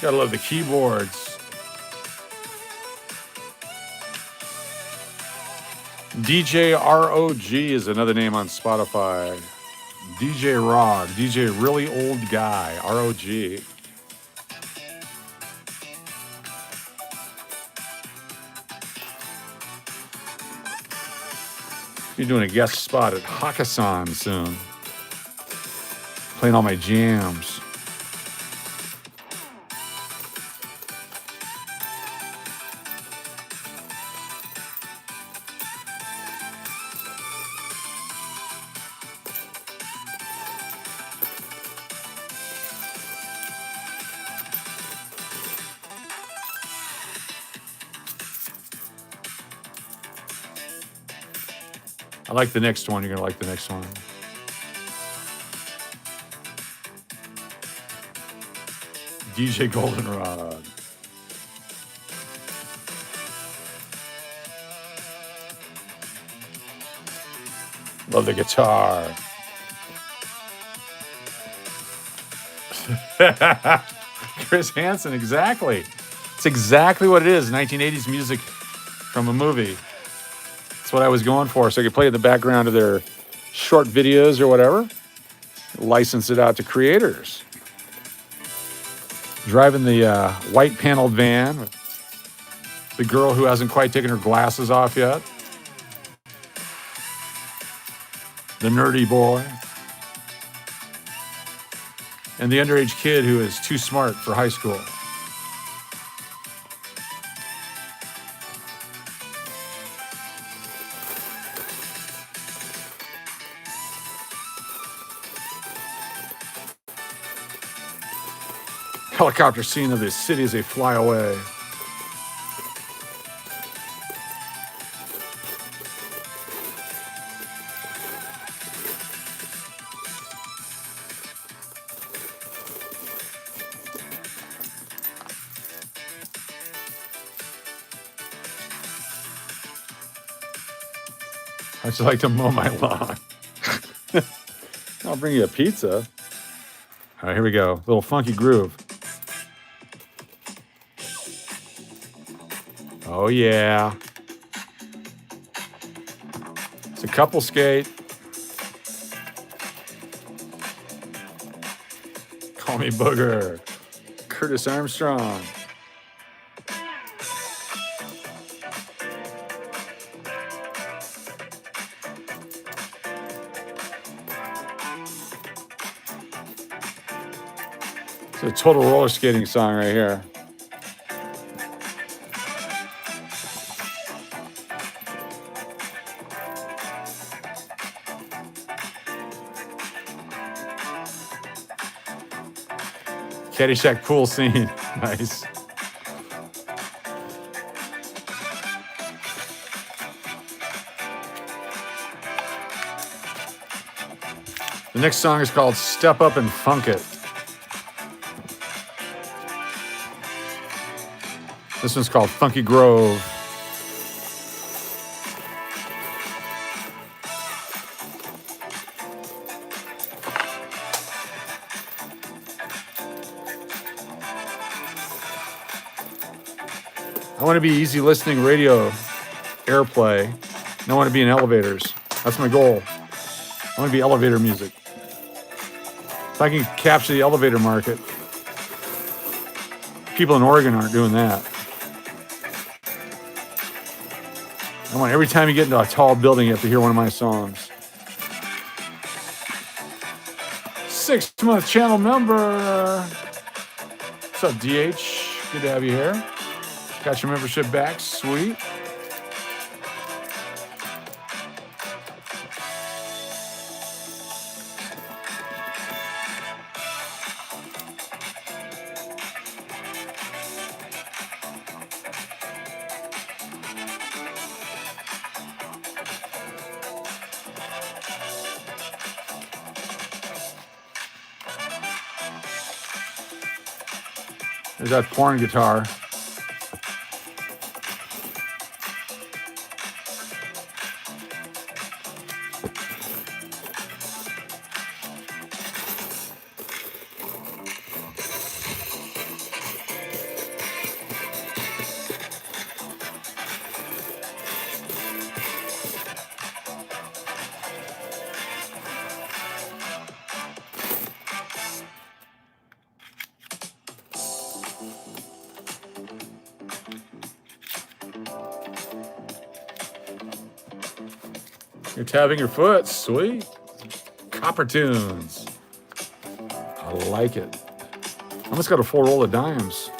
Gotta love the keyboards. DJ ROG is another name on Spotify. DJ Rog, DJ Really Old Guy, ROG. You're doing a guest spot at Hakkasan soon. Playing all my jams. I like the next one. You're gonna like the next one. DJ Goldenrod. Love the guitar. Chris Hansen, exactly. It's exactly what it is. 1980s music from a movie. That's what I was going for. So I could play in the background of their short videos or whatever. License it out to creators. Driving the white paneled van with the girl who hasn't quite taken her glasses off yet. The nerdy boy. And the underage kid who is too smart for high school. Helicopter scene of the city as they fly away. How'd you like to mow my lawn? I'll bring you a pizza. All right, here we go. Little funky groove. Oh, yeah. It's a couple skate. Call me Booger. Curtis Armstrong. It's a total roller skating song right here. Caddyshack pool scene. Nice. The next song is called Step Up and Funk It. This one's called Funky Grove. I want to be easy listening radio airplay. And I want to be in elevators. That's my goal. I want to be elevator music. If I can capture the elevator market, people in Oregon aren't doing that. I want every time you get into a tall building, you have to hear one of my songs. 6-month channel member. What's up, DH? Good to have you here. Got your membership back. Sweet. There's that porn guitar. You're tapping your foot. Sweet. Copper tunes. I like it. Almost got a full roll of dimes.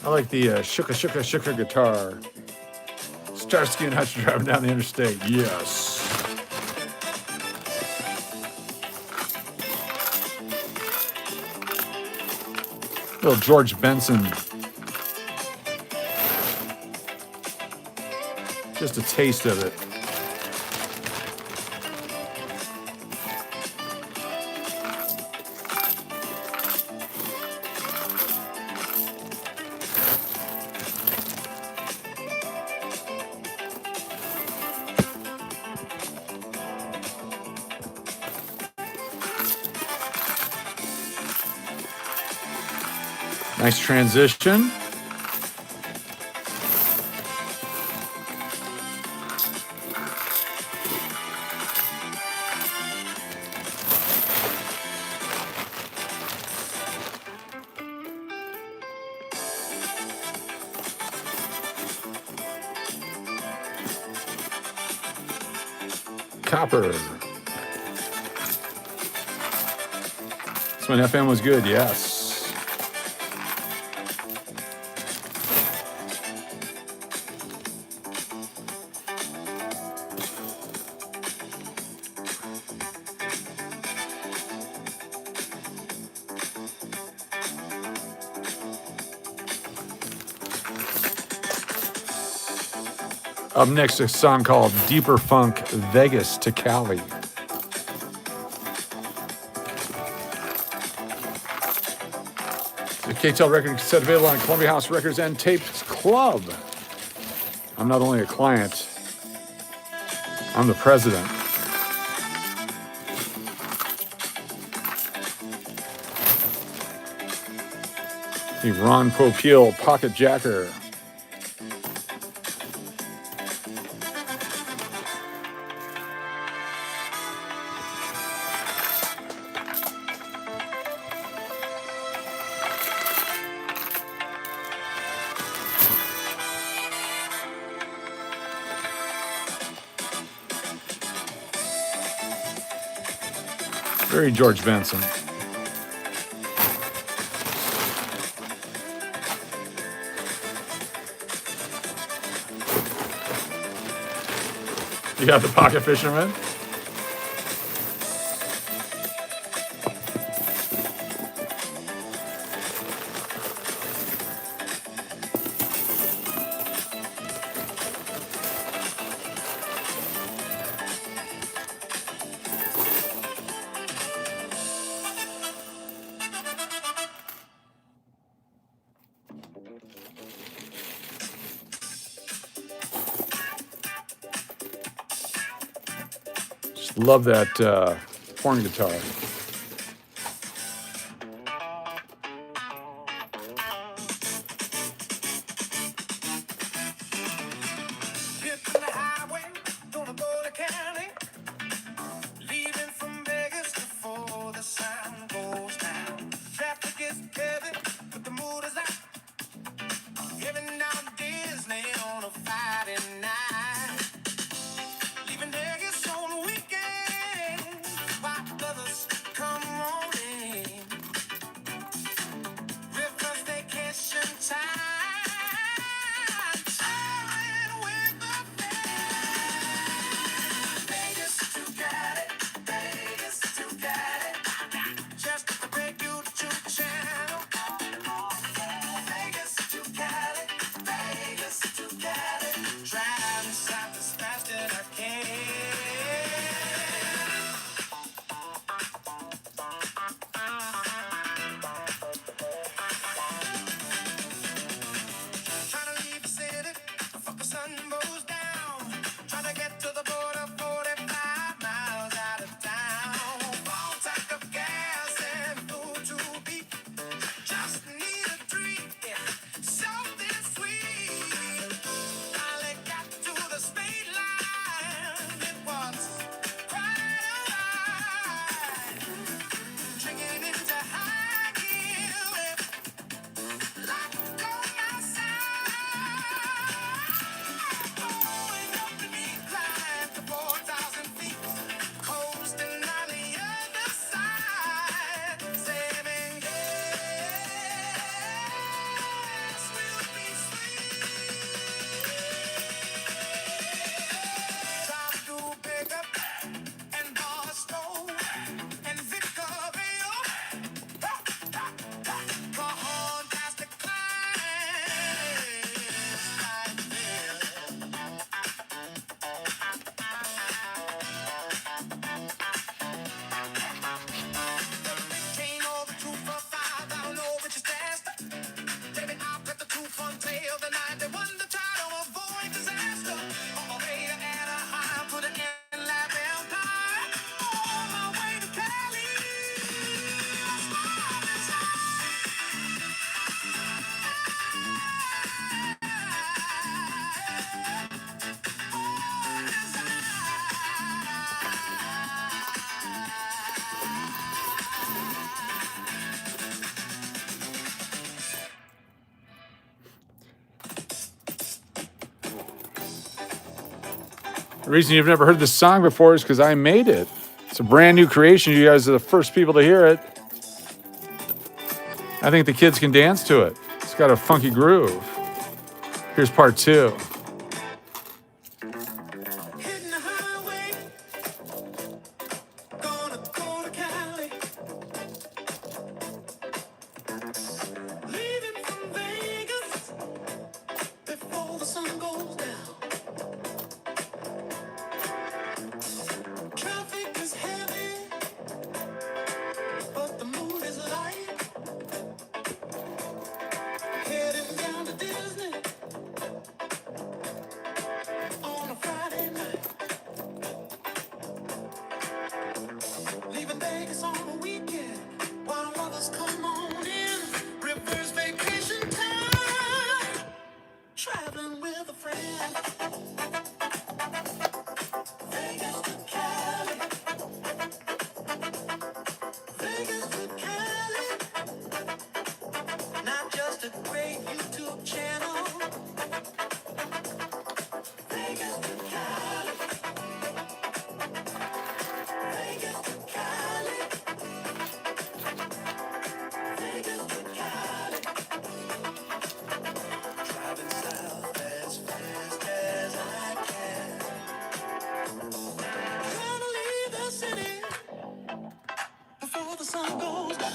I like the shooka guitar. Starsky and Hutch driving down the interstate. Yes. Little George Benson. Just a taste of it. Nice transition. Copper. This when FM was good, yes. Up next, a song called Deeper Funk, Vegas to Cali. The KTEL record cassette available on Columbia House Records and Tapes Club. I'm not only a client, I'm the president. The Ron Popeil Pocket Jacker. Very George Benson. You got the Pocket Fisherman? Just love that horn guitar. The reason you've never heard this song before is because I made it. It's a brand new creation. You guys are the first people to hear it. I think the kids can dance to it. It's got a funky groove. Here's part two.
the sun goes down.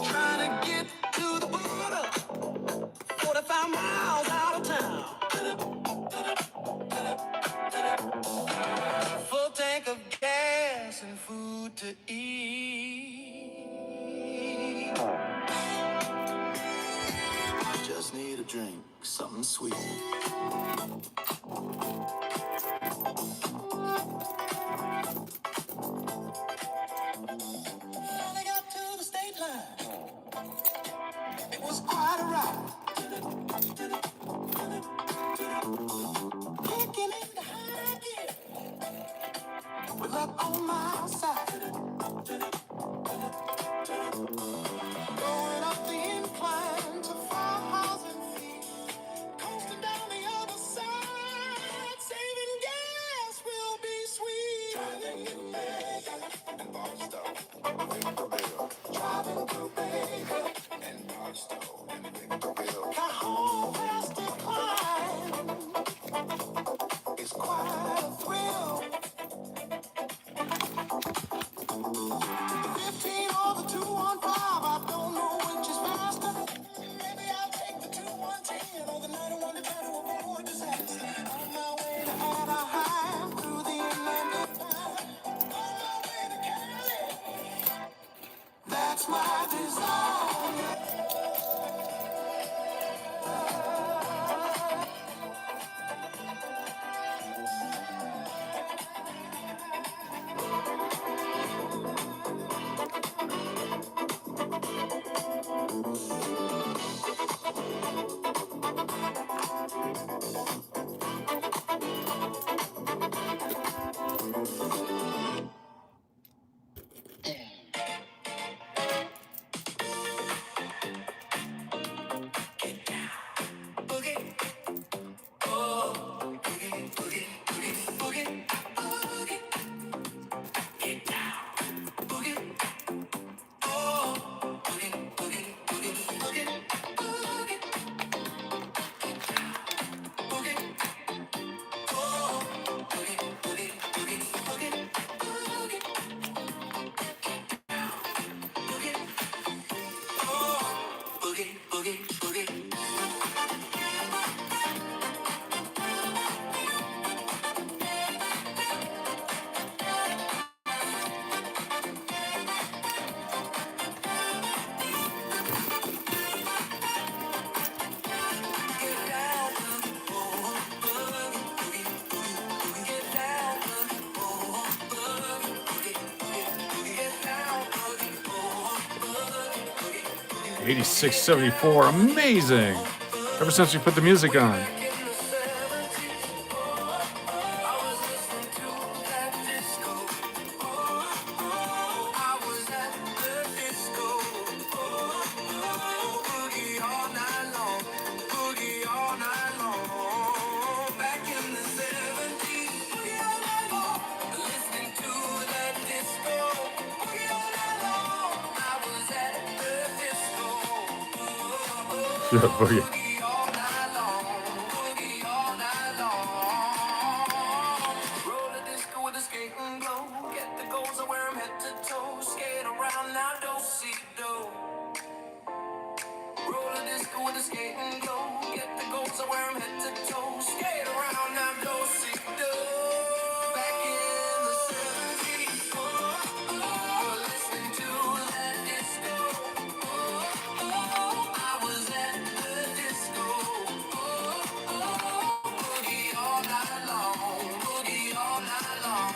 Trying to get to the border, 45 miles out of town. Full tank of gas and food to eat. Just need a drink, something sweet. Finally got to the state line. It was quite a ride. Kicking into high gear with luck on my side. Going up the incline to 5,000 feet. Coasting down the other side. Saving gas will be sweet. Driving in Vega and Barstow and Victorville. Driving through Vega and Barstow and Victorville. Cajon past the climb. It's quite a thrill. 15 or the 215, I don't know which is faster. Maybe I'll take the 210 or the 91 to try to avoid disaster. On my way to Anaheim through the Atlantic Pine. On my way to Cali, that's my desire. Boogie, oh, boogie, boogie, boogie, boogie, boogie. Get down, boogie, oh, boogie, boogie, boogie, boogie, boogie. Boogie, oh, boogie, boogie, boogie, boogie, boogie. Boogie, oh, boogie, boogie, boogie. Get down, oh, boogie, boogie, boogie, boogie. Get down, oh, boogie, boogie, boogie, boogie. Get down, boogie, oh, boogie, boogie, boogie.
8674. Amazing. Ever since we put the music on.
Back in the 70s, I was listening to that disco. I was at the disco. Boogie all night long. Boogie all night long. Back in the 70s, boogie all night long. Listening to that disco. Boogie all night long. I was at the disco.
Yeah, boogie.
Boogie all night long. Boogie all night long. Roll the disco with a skating glow. Get the goals, I wear 'em head to toe. Skate around now, don't see dough. Roll the disco with a skating glow. Get the goals, I wear 'em head to toe. Skate around now, don't see dough. Back in the 70s, listening to that disco. I was at the disco. Boogie all night long. Boogie all night long.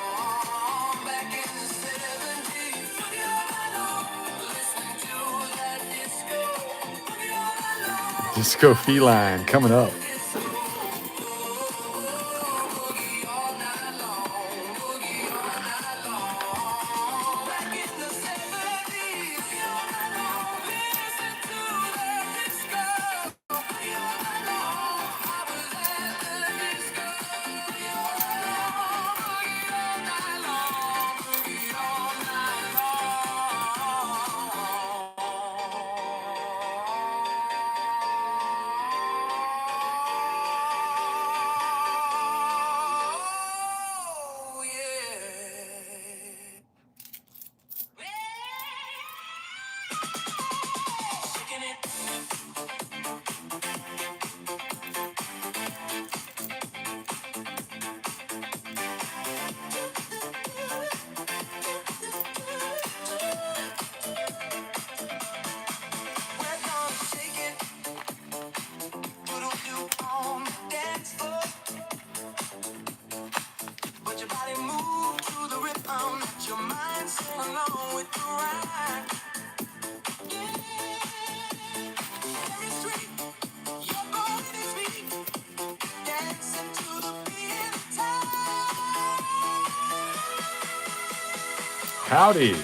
Back in the 70s. Boogie all night long. Listening to that disco. Boogie all night long.
Disco Feline coming up.
Boogie all night long. Boogie all night long. Back in the 70s. Boogie all night long. Listen to that disco. Boogie all night long. I was at the disco. Boogie all night long. Boogie all night long. Boogie all night long. Let your mind sing along with the rhyme. Every street, your body is me, dancing to the beat of time.
Howdy.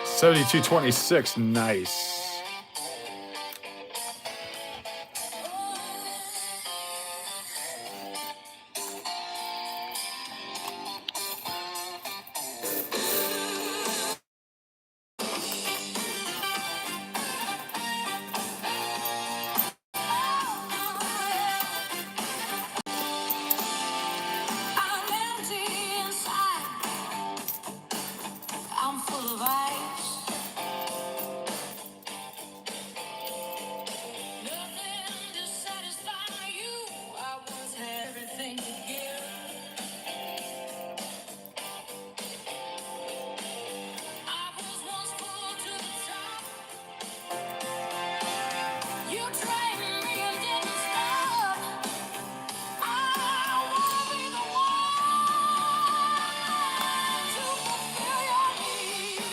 $72.26. Nice.
I'm empty inside. I'm full of ice. Nothing to satisfy you. I once had everything to give. I was once full to the top. You drained me and didn't stop. I wanna be the one to fulfill your needs.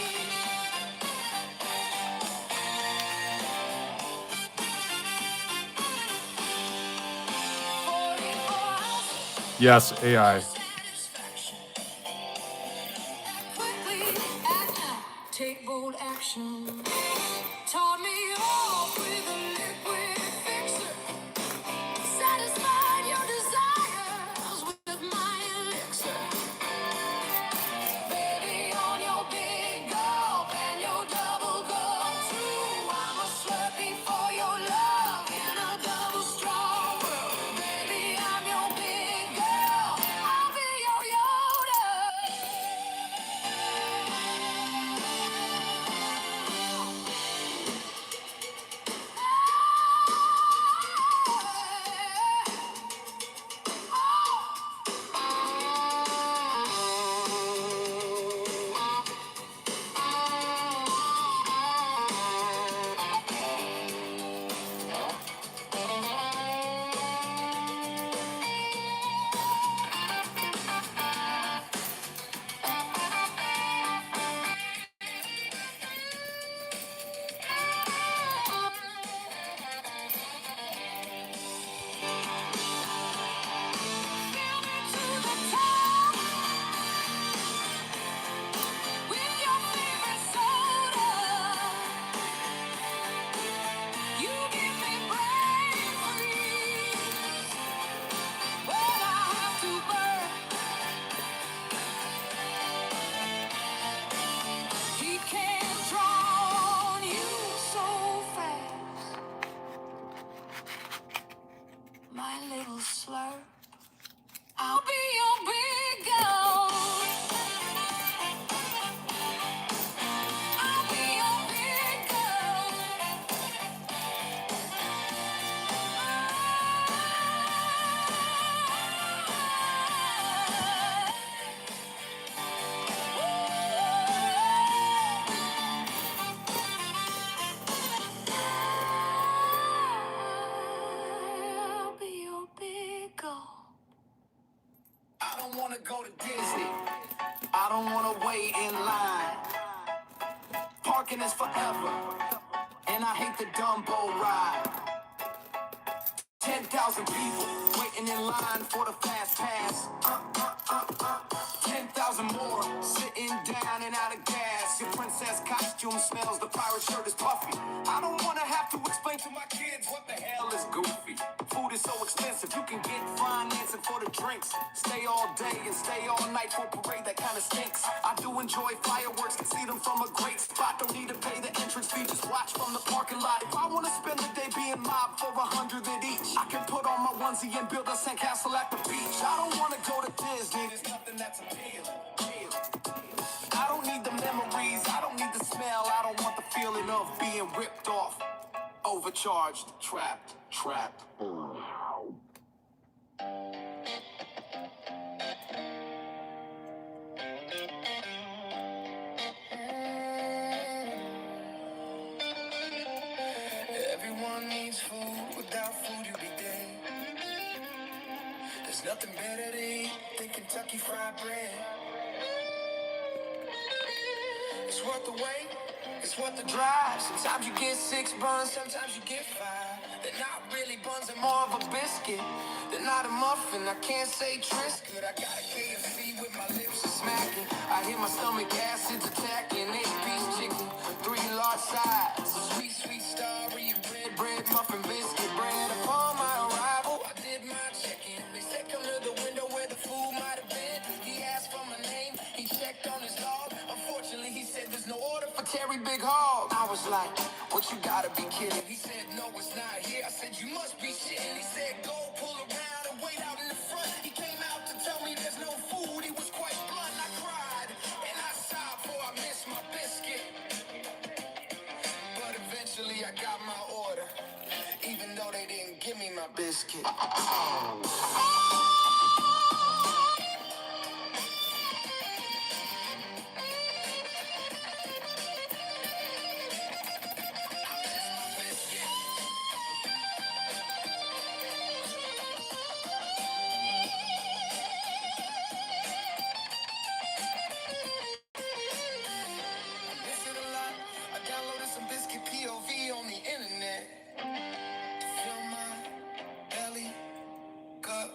44 hours.
Yes, AI.
Satisfaction. Quickly act now. Take bold action. Taught me off with a liquid fixer. Satisfied your desires with my elixir. Baby, on your big gulp and your double gulp too. I'm a slurpee for your love in a double straw world. Baby, I'm your big girl. I'll be your Yoda. go to Disney. I don't wanna wait in line. Parking is forever, and I hate the Dumbo ride. 10,000 people waiting in line for the fast pass. 10,000 more sitting down and out of gas. Your princess costume smells, the pirate shirt is puffy. I don't wanna have to explain to my kids what the hell is goofy. Food is so expensive, you can get financing for the drinks. Stay all day and stay all night for a parade that kinda stinks. I do enjoy fireworks, can see them from a great spot. Don't need to pay the entrance fee, just watch from the parking lot. If I wanna spend the day being mobbed for 100 at each, I can put on my onesie and build a sandcastle at the beach. I don't wanna go to Disney, there's nothing that's appealing. I don't need the memories, I don't need the smell, I don't want the feeling of being ripped off, overcharged, trapped. Everyone needs food, without food you be dead. There's nothing better to eat than Kentucky Fried Bread. It's worth the wait, it's worth the drive. Sometimes you get 6 buns, sometimes you get 5. They're not really buns, they're more of a biscuit. They're not a muffin, I can't say Triscuit. I got a KFC with my lips are smacking. I hear my stomach acids attacking. 8-piece chicken, 3 large sides. Sweet starry bread, muffin, biscuit bread. Upon my arrival, I did my check-in. They said come to the window where the food might have been. He asked for my name, he checked on his log. Unfortunately, he said there's no order for Terry Big Hog. I was like, what, you gotta be kidding. He said, no, it's not here. I said, you must be shitting. He said, go pull around and wait out in the front. He came out to tell me there's no food. He was quite blunt. I cried and I sobbed for I missed my biscuit. But eventually I got my order, even though they didn't give me my biscuit. Miss it a lot. I downloaded some biscuit POV on the internet to fill my belly cup.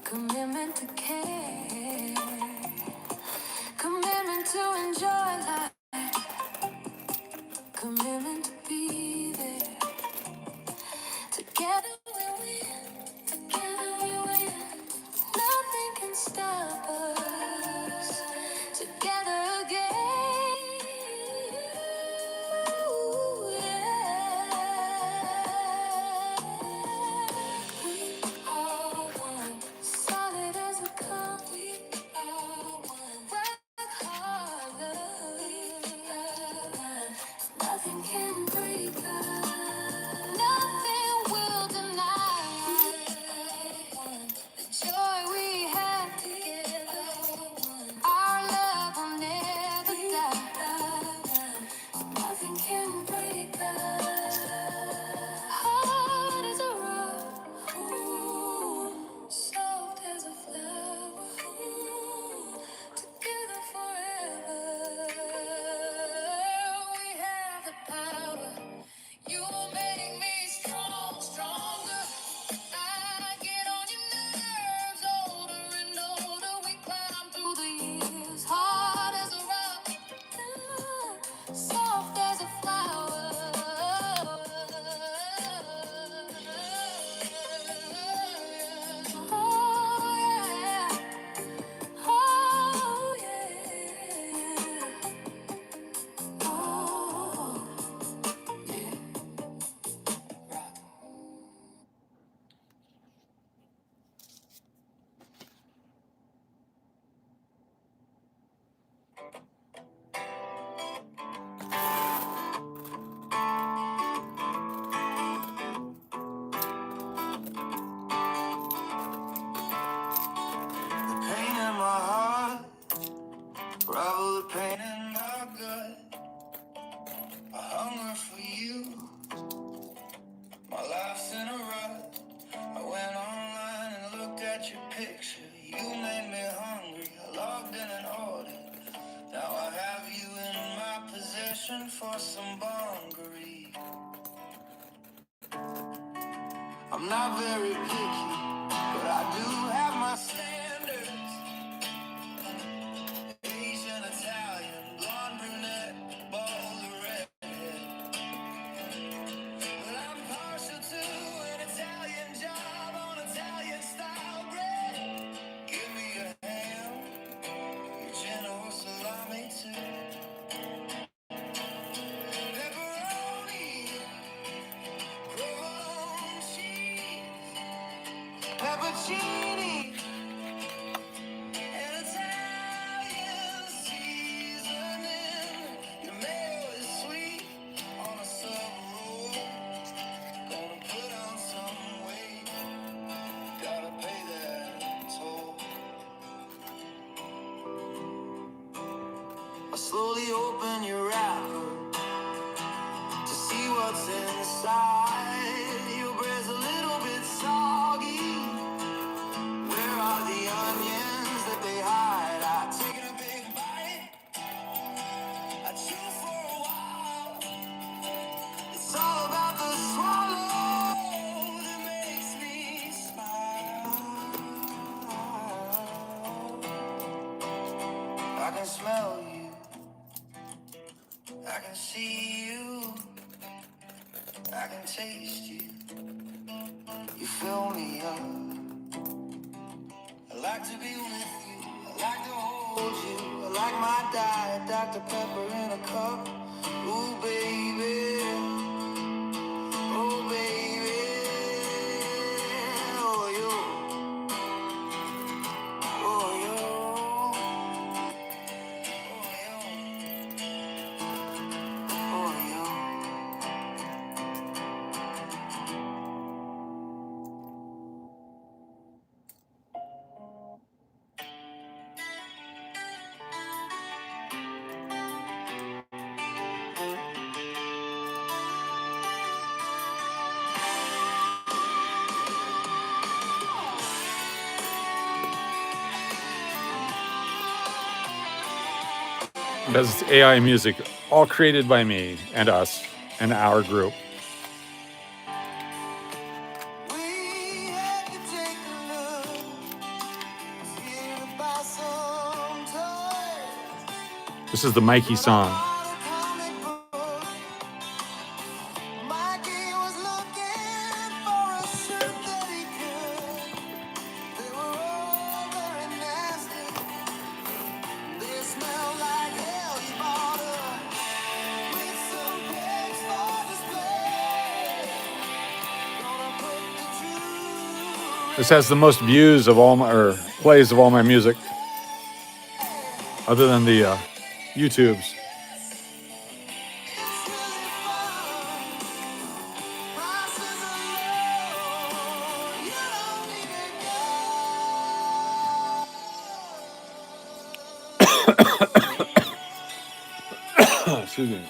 commitment to care, commitment to enjoy life, commitment to be there. Together we win, together we win. Nothing can stop us. Together again. Ooh, yeah. We are one, solid as a compass. We are one, rock harder. We are one, nothing can break us. Nothing will deny the joy we have together. Our love will never die. Nothing can break us. Hard as a rock, ooh, soft as a flower, ooh, together forever. We have the power. You make me strong, stronger. I get on your nerves, older and older. We climb through the years, hard as a rock, soft as a flower. Oh yeah, oh yeah, oh yeah. Pain in my heart, rival the pain in my gut. A hunger for you, my life's in a rut. I went online and looked at your picture. You made me hungry, I logged in and ordered. Now I have you in my possession for some Bungaree. I'm not very picky, but I do have my standards. Asian, Italian, blonde, brunette, bald or redhead. But I'm partial to an Italian job on Italian style bread. Give me a ham, your Genoa salami too. Pepperoni, provolone cheese, peppercini, and Italian seasoning. Your mayo is sweet on a sub roll. Gonna put on some weight, gotta pay that toll. I slowly open your wrapper to see what's inside. Your bread's a little bit soggy. Where are the onions that they hide? I've taken a big bite, I chew for a while. It's all about the swallow that makes me smile. I can smell you, I can see you, I can taste you. You fill me up. I like to be with you, I like to hold you. I like my diet, Dr. Pepper in a cup. Ooh, baby, oh, baby. Oh, you, oh, you, oh, you. Because it's AI music, all created by me and us and our group. We had to take a look
This is the Mikey
But I
song.
bought a comic book. Mikey was looking for a suit that he could. They were all very nasty. They smelled like hell. He bought a with some pics for display. Gonna put the jewelry
This has the most views of all my, or plays of all my music, other than the YouTubes.
it's really fun. Prices are low. You don't need a gun.
Excuse me.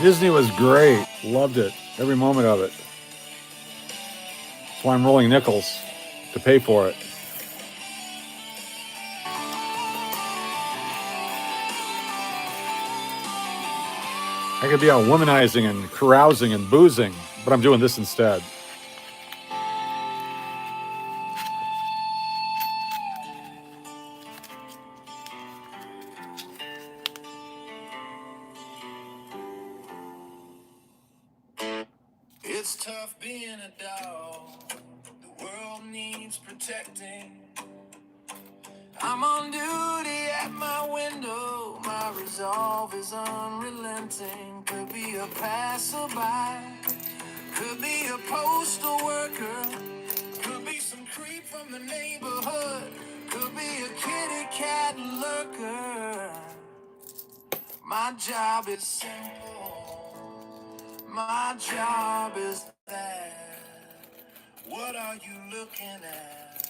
Disney was great. Loved it. Every moment of it. That's why I'm rolling nickels to pay for it. I could be out womanizing and carousing and boozing, but I'm doing this instead.
It's tough being a dog. The world needs protecting. I'm on duty at my window. My resolve is unrelenting. Could be a passerby, could be a postal worker, could be some creep from the neighborhood, could be a kitty cat lurker. My job is simple. My job is that. What are you looking at?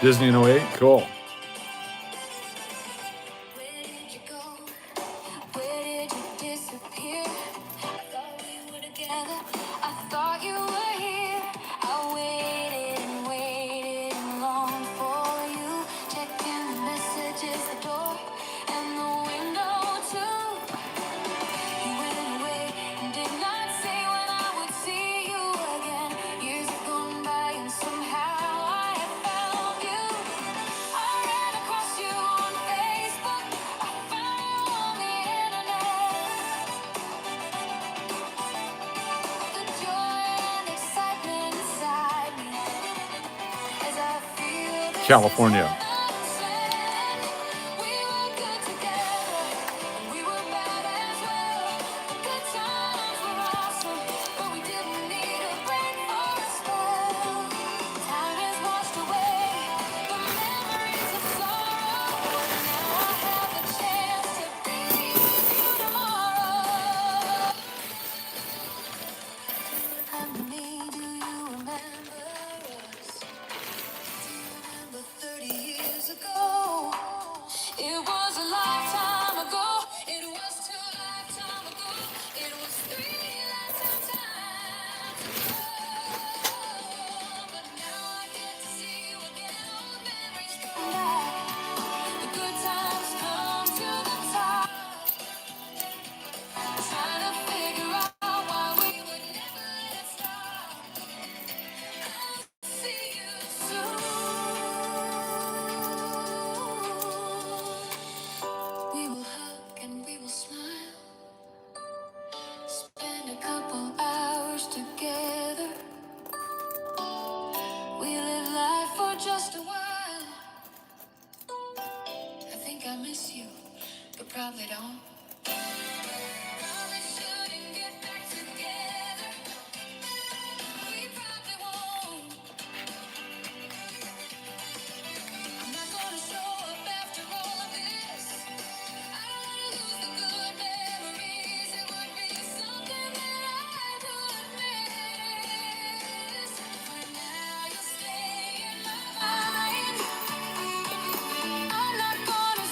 Disney in '08, cool.
Where did you go? Where did you disappear? I thought we were together. I thought you were here. I waited and waited and longed for you. Checking the messages, the door and the window too. You went away and did not say when I would see you again. Years have gone by and somehow I have found you. I ran across you on Facebook. I found you on the internet. The joy and excitement inside me as I feel this is
California.
heaven sent. We were good together, and we were bad as well. The good times were awesome, but we didn't need a break for a spell. Time has washed away the memories of sorrow. Now I have the chance to be with you tomorrow. And me, do you remember us? Do you remember 30 years ago? It was a lifetime ago. It was 2 lifetime ago. It was 3 lifetime times ago. But now I get to see you again. All the memories come back. The good times come to the top. Trying to figure out why we would never let it stop. See you soon. We will hug and we will smile. Spend a couple hours together. We live life for just a while. I think I miss you, but probably don't. Probably shouldn't get back together. We probably won't. I'm not gonna show up after all of this. I don't wanna lose the good memories. It would be something that I would miss. For now, you'll stay in my mind. I'm not gonna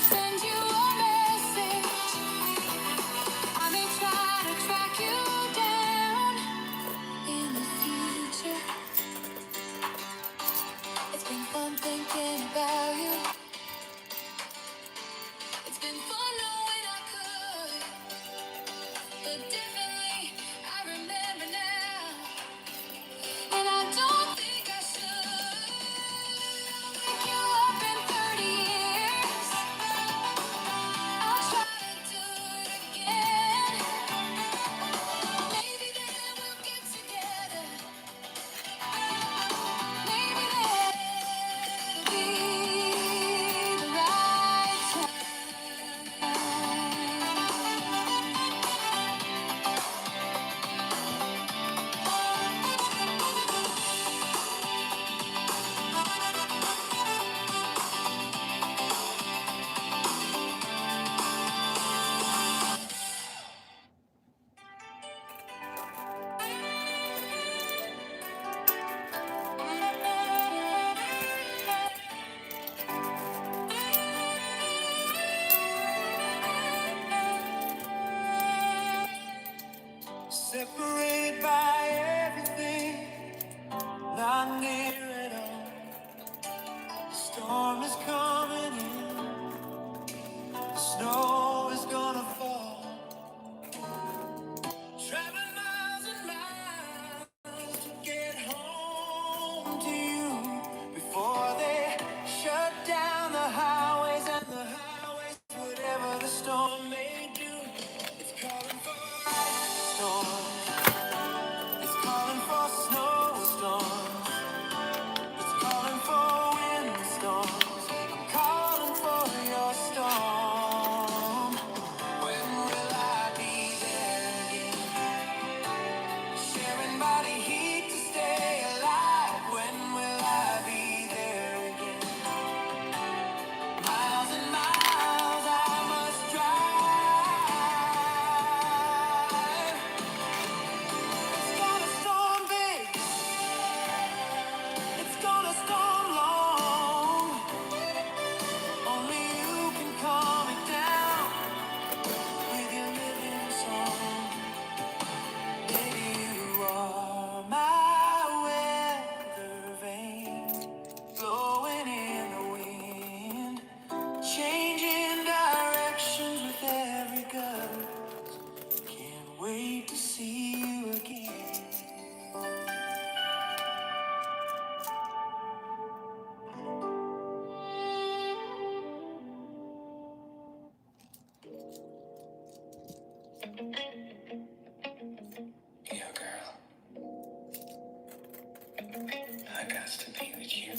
has to be with you.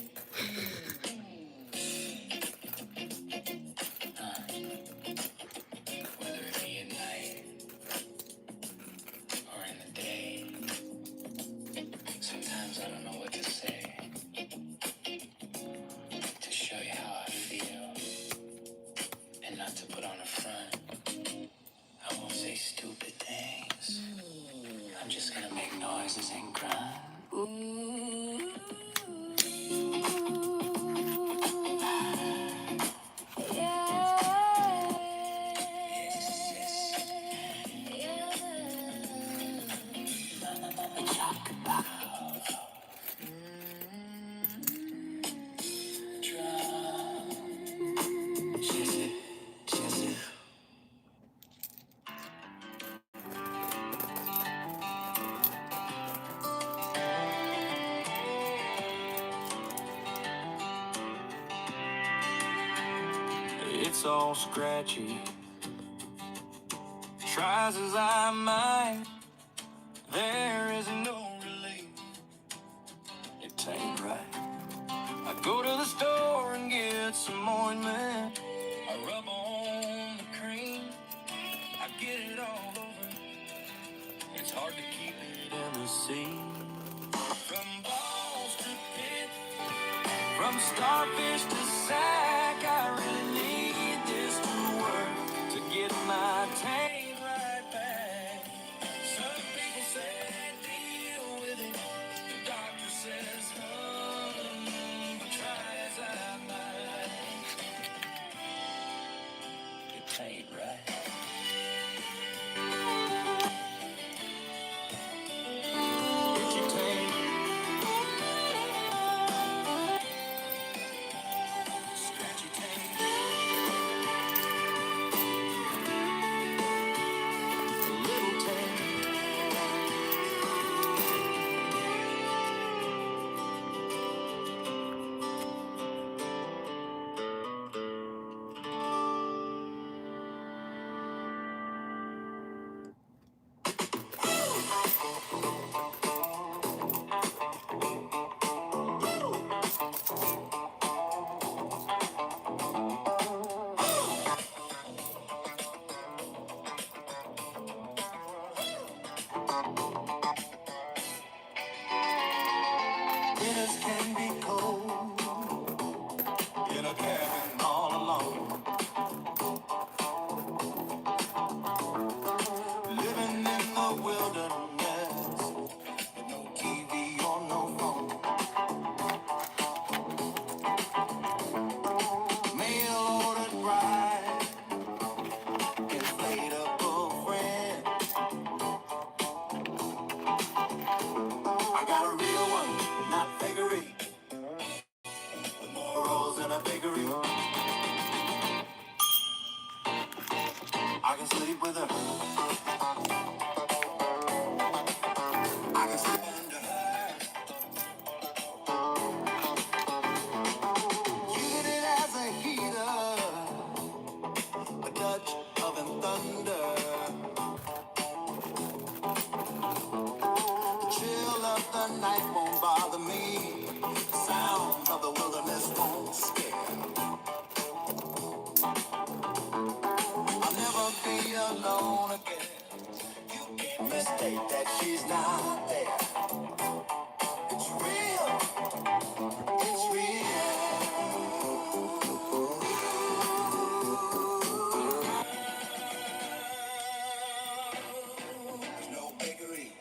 Whether it be at night or in the day, sometimes I don't know what to say to show you how I feel and not to put on a front. I won't say stupid things. I'm just gonna make noises and grunt. Ooh. It's all scratchy. Tries as I might, there is no relief. It ain't right. I go to the store and get some ointment. I rub on the cream. I get it all over. It's hard to keep it in the sea. From balls to pit, from starfish to sack, I really need this to work to get my tank right back. Some people say deal with it. The doctor says, but try as I might, it ain't right. Itchy tank, scratchy tank, little tank. Winters can be cold in a cabin all alone. Living in the wilderness with no TV or no phone. Mail ordered bride, inflatable friend. I got a real one, not fakery. The morals in a bakery. I can sleep with her. I can sleep under her. Using it as a heater, a Dutch oven thunder. The chill of the night won't bother me. The sounds of the wilderness won't scare. I'll never be alone again. You can't mistake that she's not there. It's real. It's real. There's no bakery.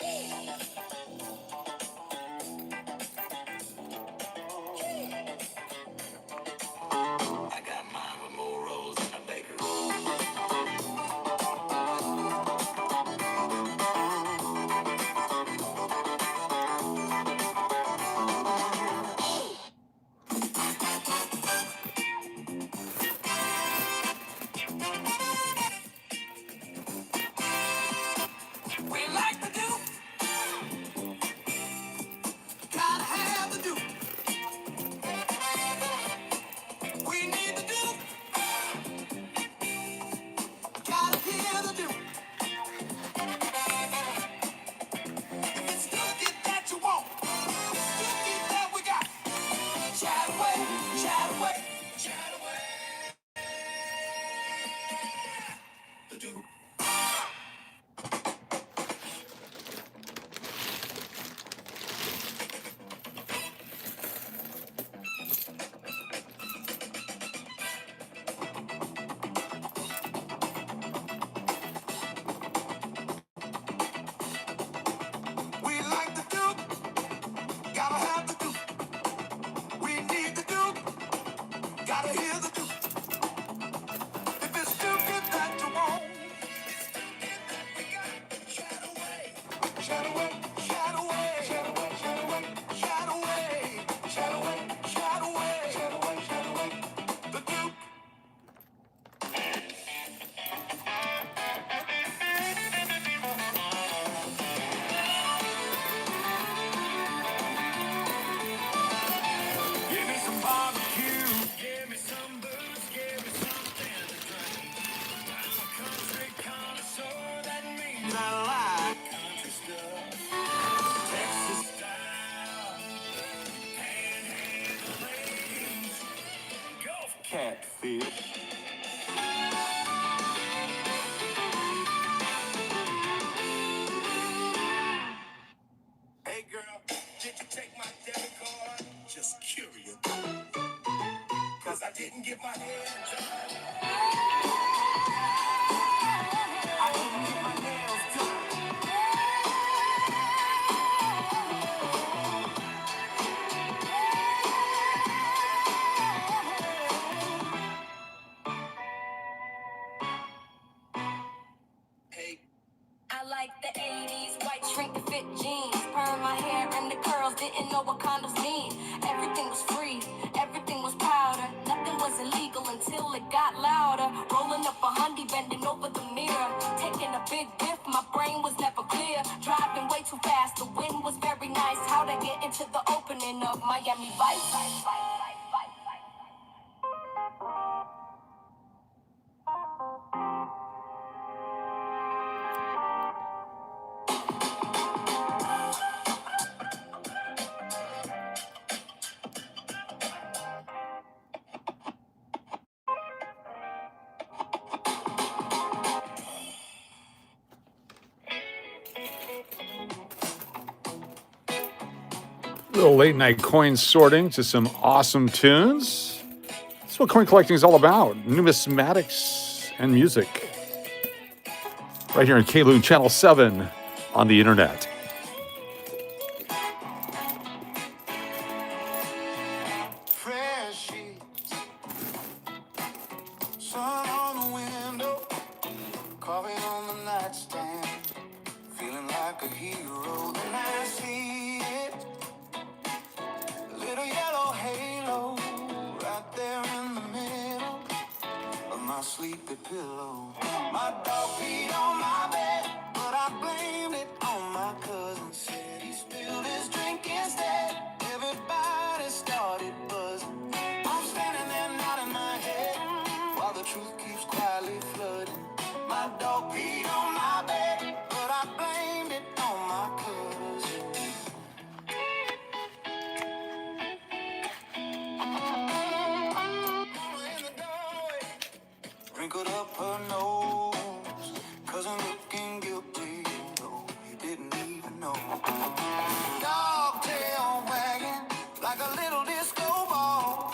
Gotta hear the Duke. If it's Duke it that you want, shout away, shout away, shout away, shout away, shout away, shout away, shout away, shout away, shout away, shout away. The Duke. Give me some barbecue. Give me some booze. Give me something to drink. I'm a country connoisseur. That means I like country stuff. Texas style. Panhandle ladies. Gulf catfish. Hey girl, did you take my debit card? Just curious. Cause I didn't get my hair done. I didn't get my nails done. Hey. I like the 80s, white shrink to fit jeans. Perm my hair and the curls, didn't know what condoms mean. Everything was free, everything was powder. Nothing was illegal until it got louder. Rolling up a hundy, bending over the mirror. Taking a big whiff, my brain was never clear. Driving way too fast, the wind was very nice. How'd I get into the opening of Miami Vice?
Little late night coin sorting to some awesome tunes. That's what coin collecting is all about. Numismatics and music. Right here on KLOON Channel 7 on the internet.
Fresh sheets, sun on the window, coffee on the nightstand, feeling like a hero. Then I see it, a little yellow halo, right there in the middle of my sleepy pillow. My dog peed on my bed, but I blamed it on my cousin. Said he spilled his drink instead. Everybody started buzzing. I'm standing there nodding my head while the truth keeps quietly flooding. My dog peed on my bed, but I blamed it on my cousin. Mama in the doorway wrinkled up her nose, cousin looking guilty, though he didn't even know. Dog tail wagging like a little disco ball,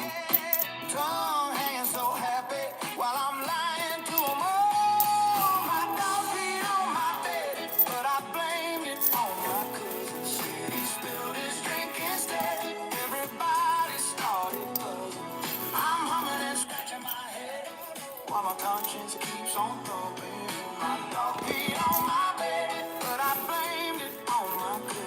tongue hanging so happy while I'm lying to him. Oh, my dog peed on my bed, but I blamed it on my cousin. Said he spilled his drink instead. Everybody started buzzing. I'm humming and scratching my head while my conscience keeps on thumping. My dog peed on my bed, but I blamed it on my cousin.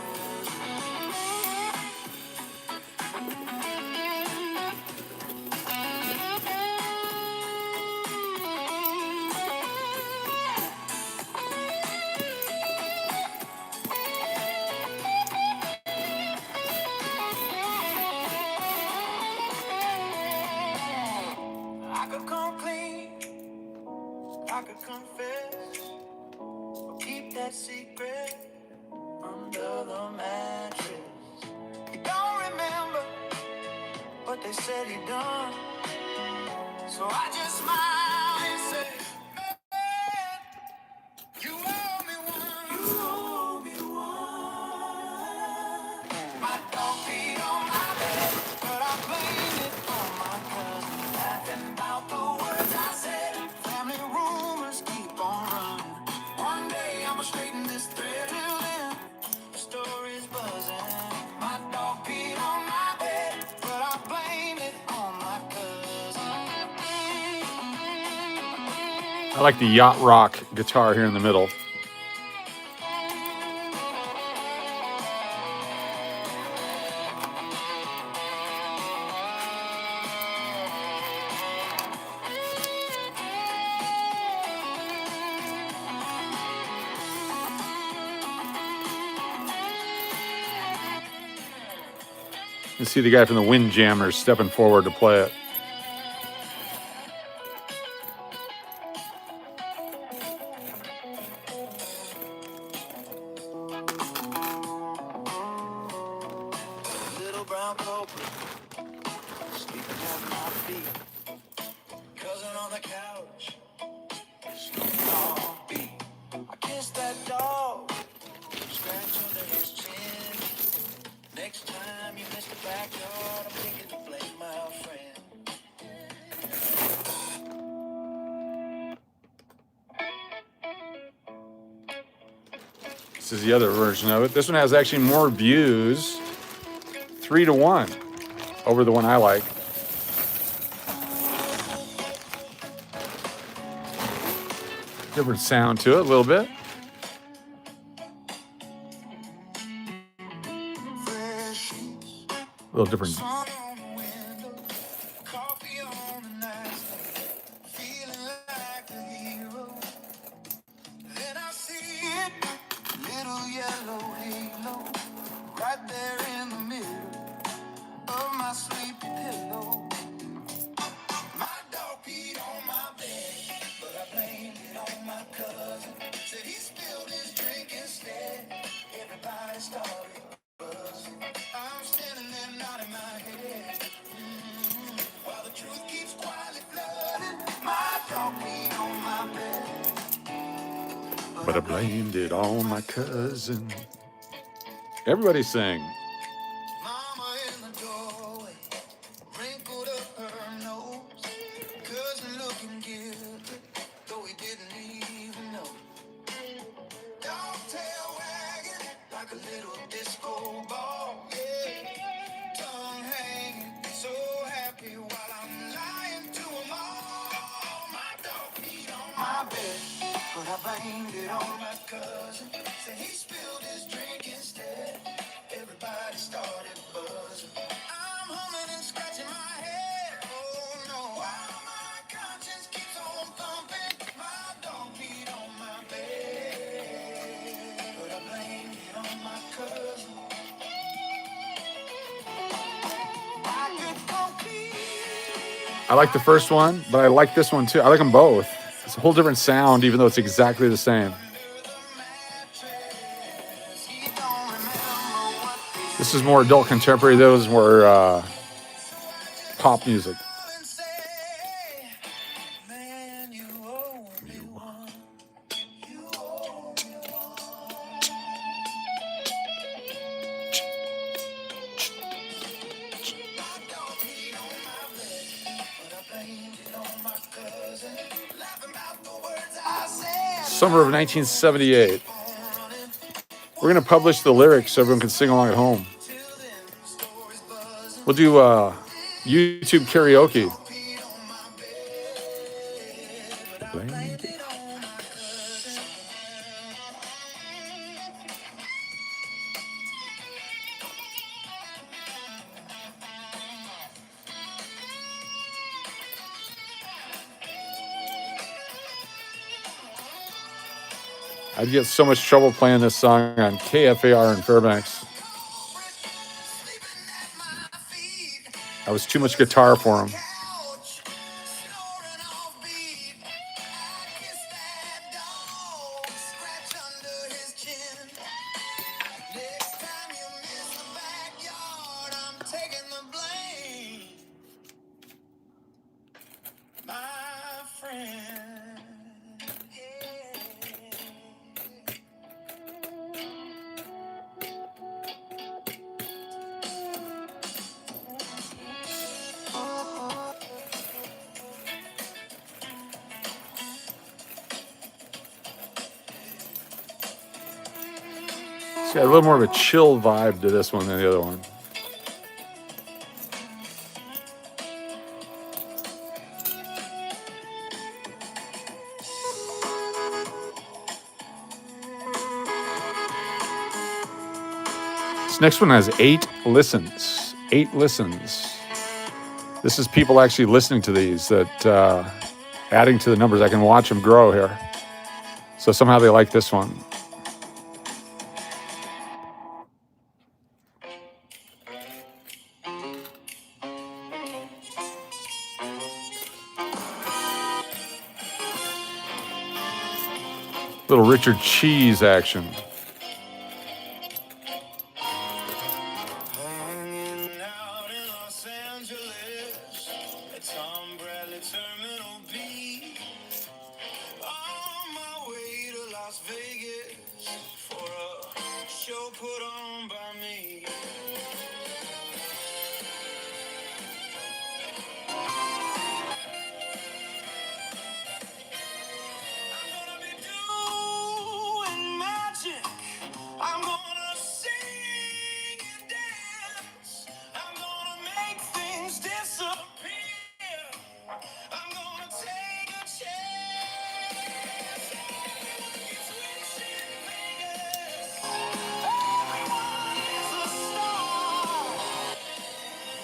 I could come clean, I could confess, but keep that secret under the mattress. He don't remember what they said he done, so I just smile and say, man, you owe me one. You owe me one. My dog peed on my bed, but I blamed it on my cousin. Laughing about the words I said. Family rumors keep on running. One day I'ma straighten this thread. Till then, the story's buzzing. My dog peed on my bed, but I blamed it on my cousin.
I like the yacht rock guitar here in the middle. You see the guy from the Windjammers stepping forward to play it.
Little brown cobra, sleeping at my feet. Cousin on the couch, smoking on beat. I kiss that dog, scratch under his chin. Next time you miss the backyard, I'm thinking to blame my friend.
This is the other version of it. This one has actually more views, 3-1, over the one I like. Different sound to it, a little bit.
Fresh sheets,
A little different.
sun on the window, coffee on the nightstand, feeling like a hero. Then I see it, little yellow halo, right there in the middle of my sleepy pillow. My dog peed on my bed, but I blamed it on my cousin. Said he spilled his drink instead. Everybody started buzzing. I'm standing there nodding my head, while the truth keeps quietly flooding. My dog peed on my bed,
But I blamed it on my cousin. Everybody sing.
Mama in the doorway, wrinkled up her nose. Cousin looking guilty, though he didn't even know. Dog tail wagging like a little disco ball, yeah. Tongue hanging, so happy while I'm lying to him all. My dog peed on my bed, but I blamed it on my cousin. Said he spilled his drink instead. Everybody started buzzing. I'm humming and scratching my head. Oh no, while my conscience keeps on thumping. My dog peed on my bed, but I blamed it on my cousin. I could compete.
I like the first one, but I like this one too. I like them both. It's a whole different sound, even though it's exactly the same. This is more adult contemporary. Those were pop music.
Man, you owe me one. You owe me one. My dog peed on my bed, but I blamed it on my cousin. Laughing about the words I said.
Summer of 1978. We're going to publish the lyrics so everyone can sing along at home.
Till then, stories buzzing.
We'll do YouTube karaoke.
Peed on my bed, but I blamed it on my cousin.
I'd get so much trouble playing this song on KFAR in Fairbanks. I was too much guitar for him.
Couch, snoring off beat. I kiss that dog, scratch under his chin. Next time you miss the backyard, I'm taking the blame. My friend. Yeah.
It's got a little more of a chill vibe to this one than the other one. This next one has 8 listens. 8 listens. This is people actually listening to these, that adding to the numbers. I can watch them grow here. So somehow they like this one. Little Richard Cheese action.
Hanging out in Los Angeles at Tom Bradley Terminal B. On my way to Las Vegas for a show put on by me. I'm gonna be doing magic. I'm gonna sing and dance. I'm gonna make things disappear. I'm gonna take a chance. Everyone gets rich in Vegas. Everyone is a star.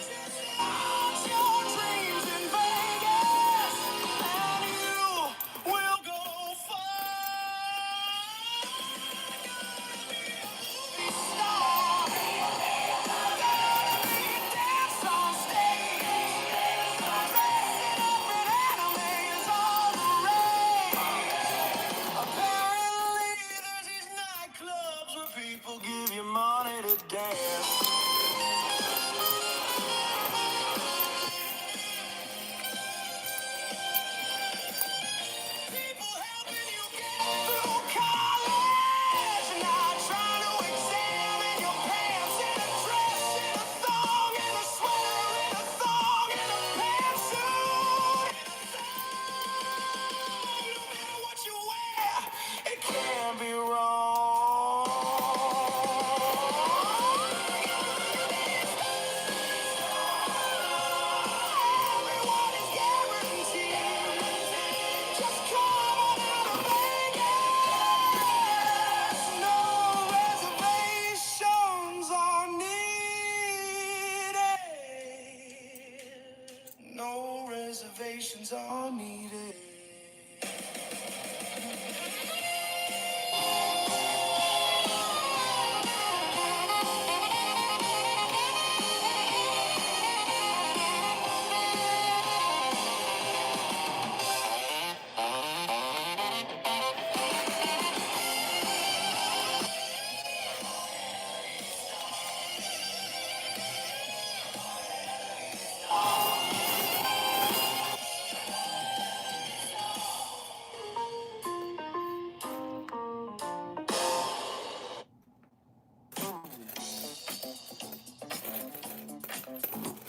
Just launch your dreams in Vegas, and you will go far. Dance on stage. Dressing up in anime is all the rage. Apparently, there's these nightclubs where people give you money to dance. People helping you get through college, not trying to examine your pants in a dress, in a thong, in a sweater, in a thong, in a pantsuit. No matter what you wear, it can't be wrong. Everyone is guaranteed. Just come on out of Vegas. No reservations are needed. No reservations are needed.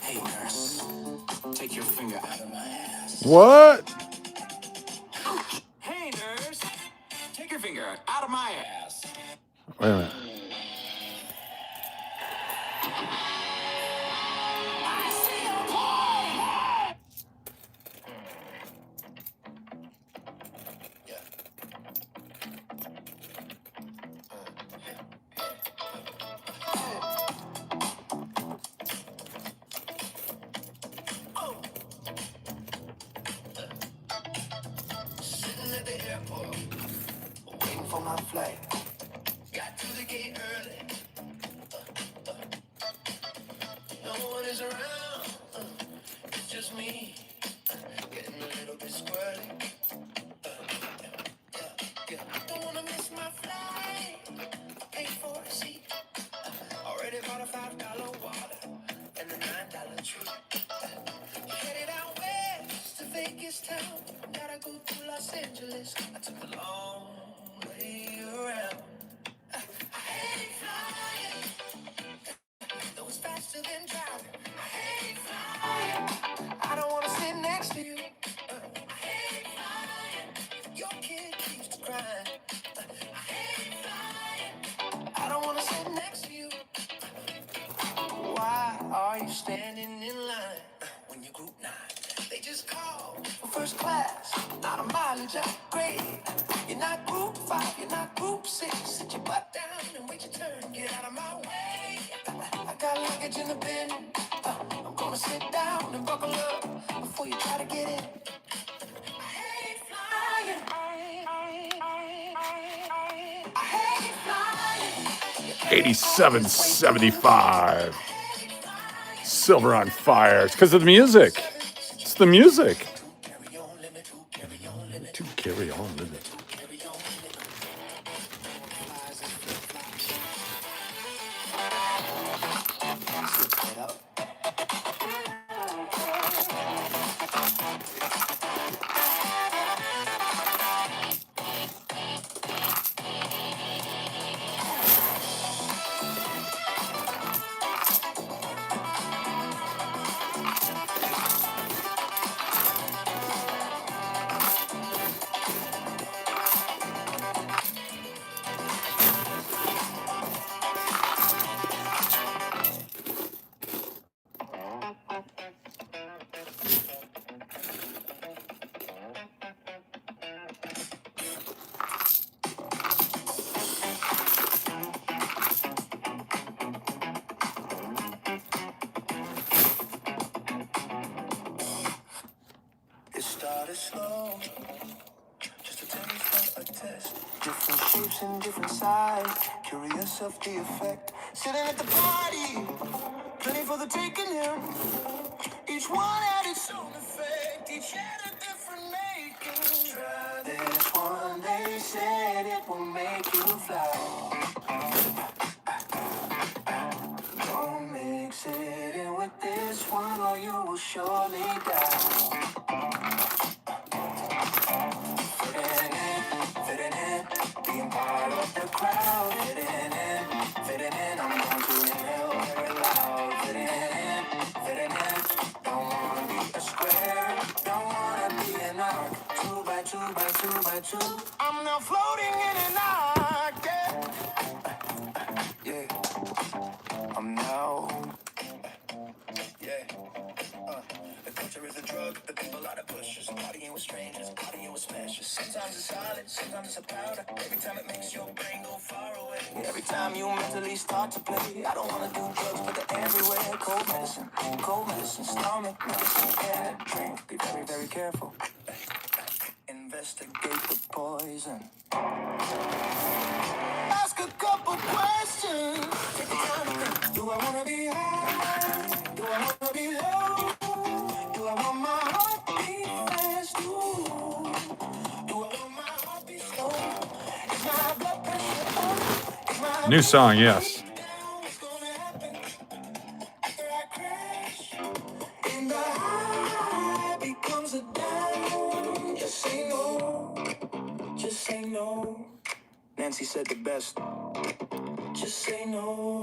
Hey, nurse, take your finger out of my ass.
What?
Hey, nurse, take your finger out of my ass.
Wait a minute.
I see a boy. Yeah. Oh. Sitting at the airport, waiting for my flight. Got to the gate early. No one is around. It's just me. Getting a little bit squirrely. Don't wanna miss my flight. Pay for a seat. Already bought a $5 water and a $9 treat. Headed out west to Vegas town. Gotta go to Los Angeles. I took a long way around. I hate flying, though it's faster than driving. I hate flying. I don't wanna sit next to you. I hate flying. Your kid keeps crying. I hate flying. I don't wanna sit next to you. Why are you standing in line when you group 9? They just called for first class, not a mileage upgrade. You're not group 5, you're not group 6. Sit your butt down and wait your turn. Get out of my way. luggage in the bin. I'm gonna sit down and buckle up before you try to get in. I hate flying. I hate flying.
87.75. Silver on fire. It's because of the music. It's the music. To carry on limit.
It started slow, just a taste of a test. Different shapes and different size, curious of the effect. Sitting at the party, plenty for the taking in. Each one had its own effect, each had a different making. Try this one, they said it will make you fly. Don't mix it in with this one or you will surely die. Fitting in, being part of the crowd. Fitting in, I'm going to inhale very loud. Fitting in, don't wanna be a square, don't wanna be an arc. 2 by 2 by 2 by 2. I'm now floating in an arc, yeah. I'm now, yeah. The culture is a drug, the people are the pushers. Partying with strangers, partying with smashers. Sometimes it's solid, sometimes it's a powder. Every time it makes your brain go far away. Every time you mentally start to play. I don't wanna do drugs, but they're everywhere. Cold medicine, stomach medicine. Yeah, drink, be very, very careful. Investigate the poison. Ask a couple questions. Take the time to think. Do I wanna be high? Do I wanna be low? Do I want my heart beat fast? Do I want my heart beat slow? Is my blood pressure up? Is my
New song, yes.
down? What's gonna happen after I crash? And the high becomes a down. Just say no. Just say no. Nancy said the best. Just say no.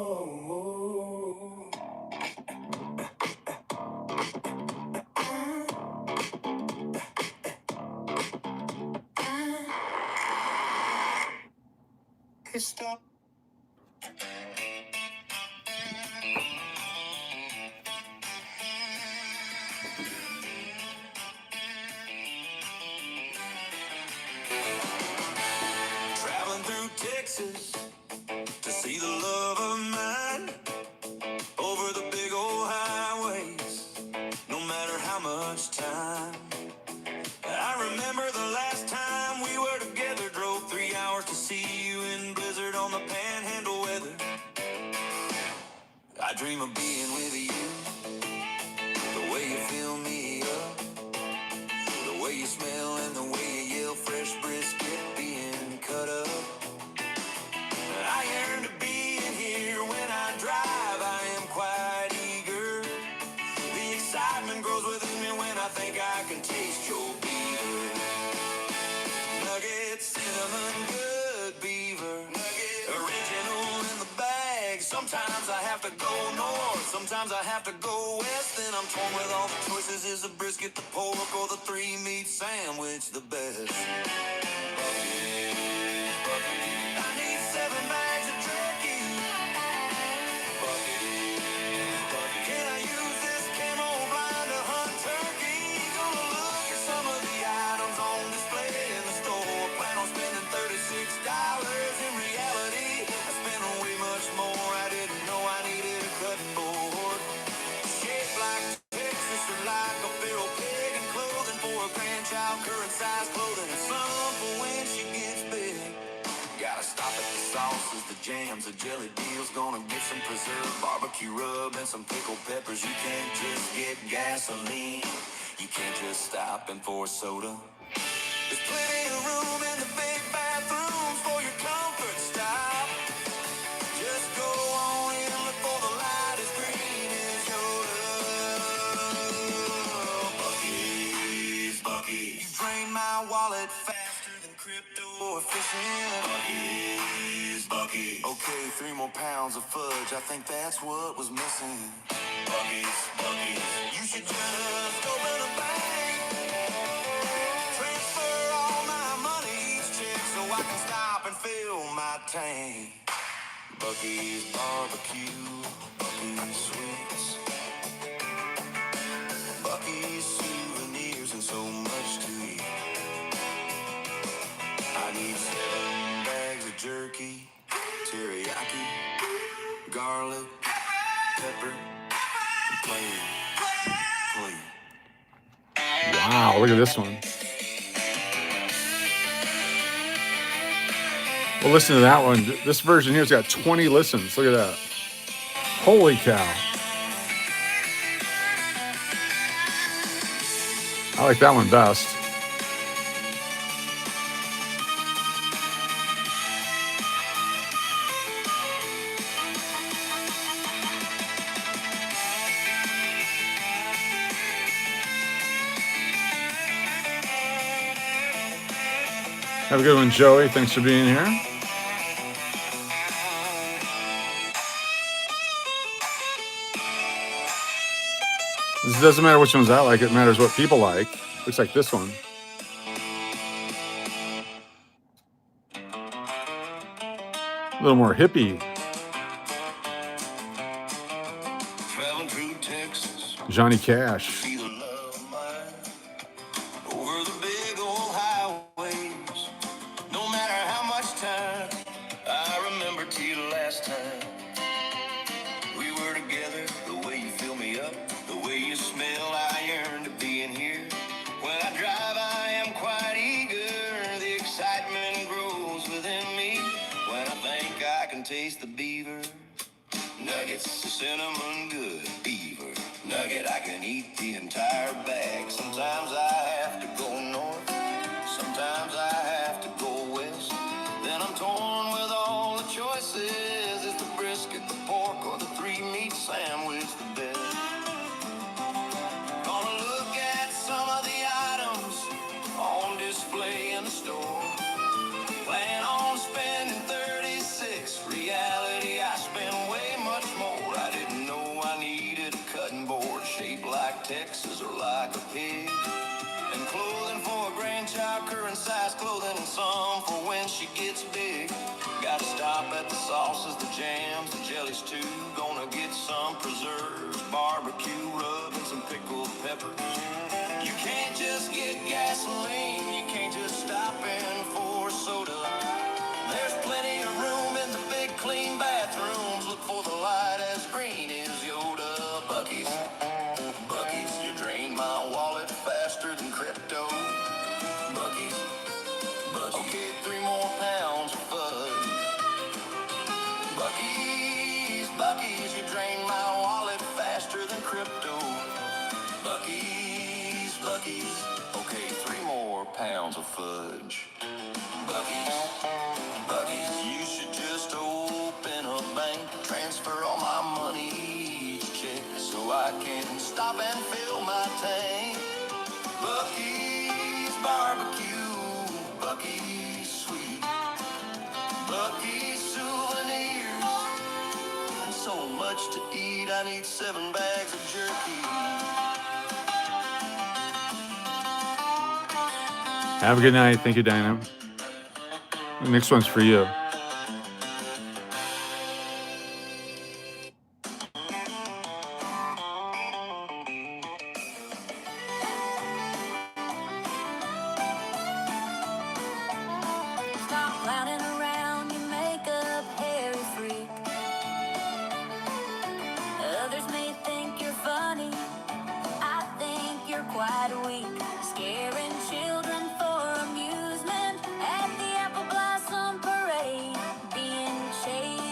Stop. Traveling through Texas to see the love of mine. Over the big old highways, no matter how much time. I remember the last time we were together. Drove 3 hours to see you in blizzard on the panhandle weather. I dream of being with you, the way you fill me up, the way you smell and the way you yell fresh brisket being cut up. I yearn to be in here when I drive. I am quite eager. The excitement grows within me when I think I can taste your beaver. Nuggets, cinnamon, good beaver. Nuggets, original in the bag. Sometimes I have to go north, sometimes I have to go west. Then I'm torn with all the choices. Is the brisket, the pork, or the 3-meat sandwich the best? I need 7 bags of turkey. Can I use this camo blind to hunt turkey? Gonna look at some of the items on display in the store. Plan on spending $36. In reality, I spent way much more. I didn't know I needed a cut for. jams, a jelly deal's gonna get some preserved barbecue rub and some pickled peppers. You can't just get gasoline. You can't just stop and pour soda. There's plenty of room in the big bathrooms for your comfort stop. Just go on in, look for the light as green as Yoda. Buc-ee's, Buc-ee's. You drain my wallet faster than crypto efficient. Buc-ee's, Buc-ee's. Okay, 3 more pounds of fudge. I think that's what was missing. Buc-ee's, Buc-ee's. You should just open a bank. Transfer all my money each check so I can stop and fill my tank. Buc-ee's barbecue, Buc-ee's sweets, Buc-ee's souvenirs, and so much to eat. I need 7 bags of jerky, teriyaki, garlic, pepper, and plain.
Wow, look at this one. Well, listen to that one. This version here's got 20 listens. Look at that. Holy cow. I like that one best. Have a good one, Joey. Thanks for being here. This doesn't matter which ones I like. It matters what people like. Looks like this one. A little more hippie.
Traveling through Texas,
Johnny Cash.
see the love of mine. Over the big old highways, no matter how much time. I remember to you the last time we were together. The way you fill me up, the way you smell, I yearn to be in here. When I drive, I am quite eager. The excitement grows within me when I think I can taste the beaver. Nuggets, cinnamon good beaver nugget. I can eat the entire bag. Sometimes I have to go north, sometimes I have to go west. Then I'm torn with all the choices. Is the brisket, the pork, or the 3-meat sandwich the best? Gonna look at some of the items on display in the store. Plan on spending 36. Reality, I spend way much more. I didn't know I needed a cutting board shaped like Texas or like a pig. And clothing for a grandchild, current size clothing, and some for when she gets big. Gotta stop at the sauces, the jams, the jellies too. Gonna get some preserves, barbecue rub, and some pickled peppers. You can't just get gasoline, you can't just stop in for soda. There's plenty of room in the big clean bathrooms. Look for the light as green as Yoda. Buc-ee's, Buc-ee's, you drain my wallet faster than crypto. Buc-ee's, Buc-ee's. Okay, 3 more pounds of fudge. Buc-ee's, Buc-ee's, you drain my wallet faster than crypto. Buc-ee's, Buc-ee's. Okay, 3 more pounds of fudge. Buc-ee's, Buc-ee's, you should just open a bank, transfer all my money each check so I can stop and fill my tank. Buc-ee's barbecue, Buc-ee's sweet, Buc-ee's souvenirs, and so much to eat. I need 7 bags of jerky.
Have a good night. Thank you, Dinah. The next one's for you.
Stop clowning around, you makeup hairy freak. Others may think you're funny, I think you're quite weak. Scaring children for amusement at the apple blossom parade. Being chased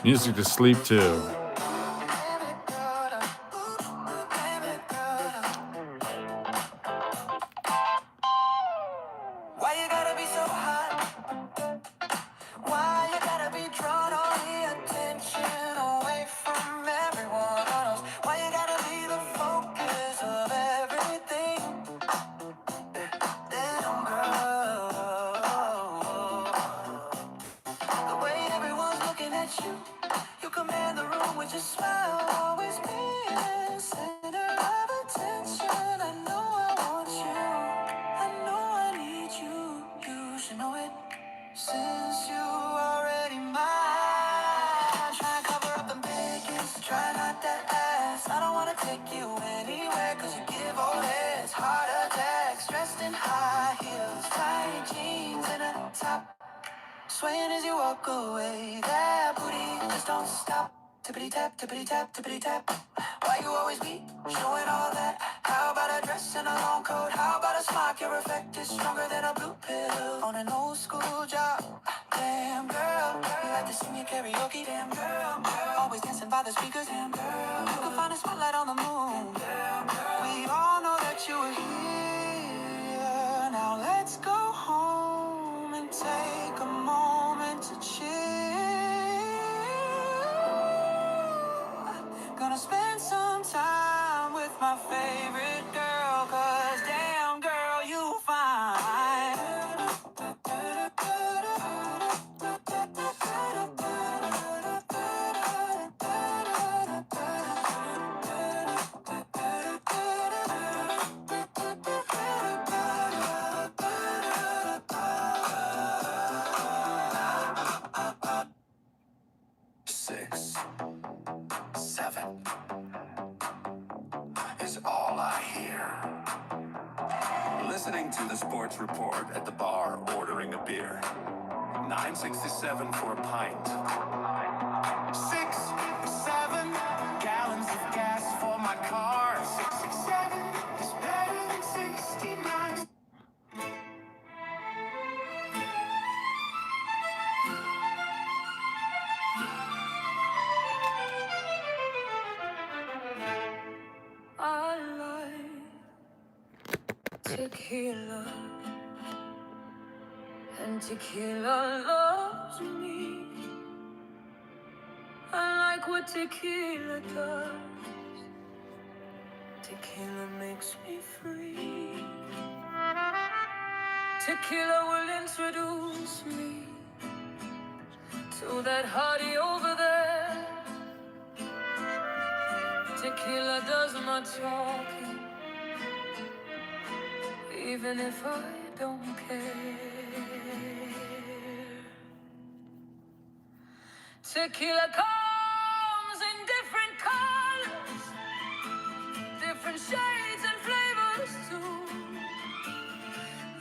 Music to sleep to.
Why you gotta be so hot? Why you gotta be drawn all the attention away from everyone else? Why you gotta be the focus of everything? Damn girl, the way everyone's looking at you, you command the room with your smile. Always being center of attention. I know I want you. I know I need you. You should know it. Since you already mine, try and cover up the biggest, try not to ask. I don't wanna take you anywhere, cause you give all this heart attacks. Dressed in high heels, tight jeans, and a top, swaying as you walk away. That booty just don't stop. Tippity tap, tippity tap, tippity tap. Why you always be showing all that? How about a dress and a long coat? How about a smock? Your effect is stronger than a blue pill on an old school job. Damn girl, you like to sing your karaoke. Damn girl, always dancing by the speakers. Damn girl, you can find a spotlight on the moon. Damn girl, we all know that you were here. Now let's go home and take a moment to chill. Gonna spend some time with my favorite girl, cause damn girl, you fine. 6, 7 is all I hear. Listening to the sports report at the bar, ordering a beer. $9.67 for a pint. 6, 7 gallons of gas for my car. 67 is better than 69. I like tequila, and tequila loves me. I like what tequila does. Tequila makes me free. Tequila will introduce me to that hottie over there. Tequila does my talking, even if I don't care. Tequila comes in different colors, different shades and flavors too.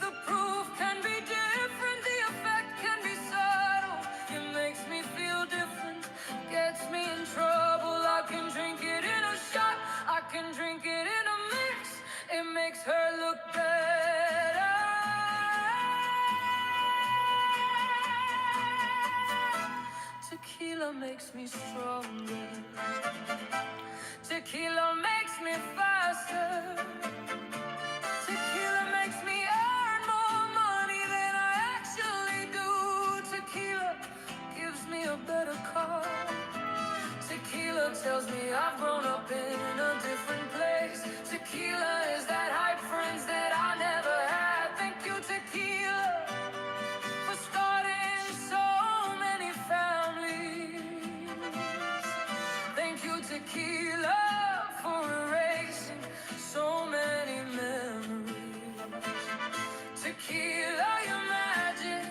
The proof can be different, the effect can be subtle. It makes me feel different, gets me in trouble. I can drink it in a shot, I can drink it in a mix. It makes her look better. Tequila makes me stronger. Tequila makes me faster. Tequila makes me earn more money than I actually do. Tequila gives me a better car. Tequila tells me I've grown up in a different place. Tequila is that hype friends that I never had. Thank you, tequila, for starting so many families. Thank you, tequila, for erasing so many memories. Tequila, your magic.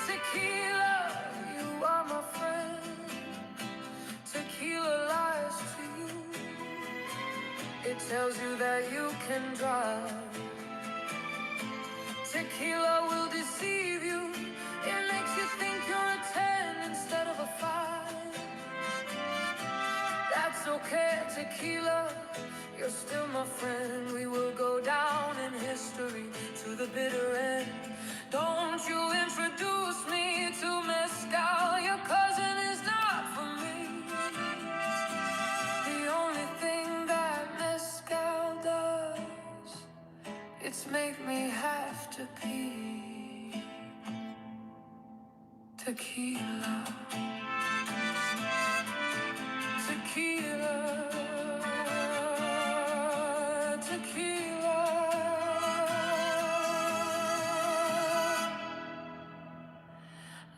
Tequila, you are my friend. Tequila lies to you. It tells you that you can drive. Tequila will deceive you. It makes you think you're a 10 instead of a 5. That's okay, tequila, you're still my friend. We will go down in history to the bitter end. Don't you introduce me to Mescal, your cousin
recipe. Tequila, tequila, tequila.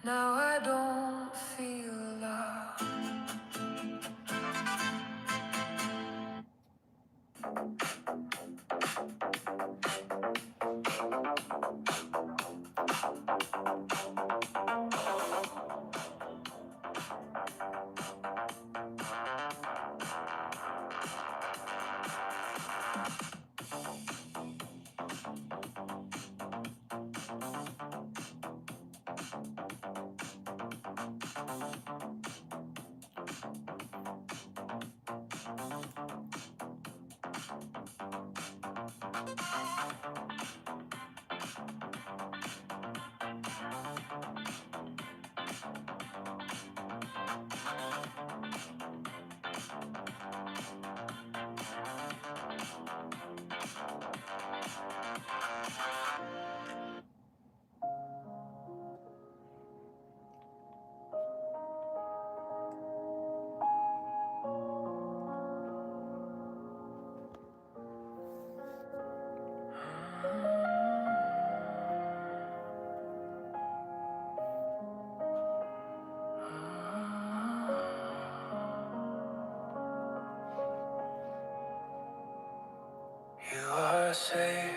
Now I don't feel love. You are safe,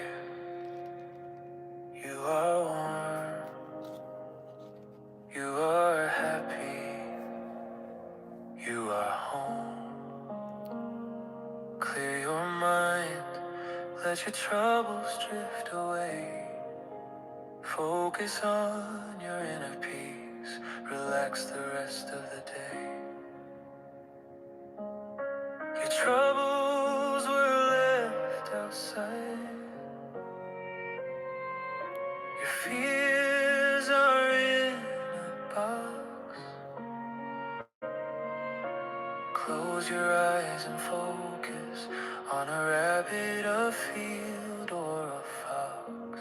you are warm, you are happy, you are home. Clear your mind, let your troubles drift away. Focus on your inner peace, relax the rest of the day. Your troubles were left outside, your fears are in a box. Close your eyes and focus on a rabbit, a field, or a fox.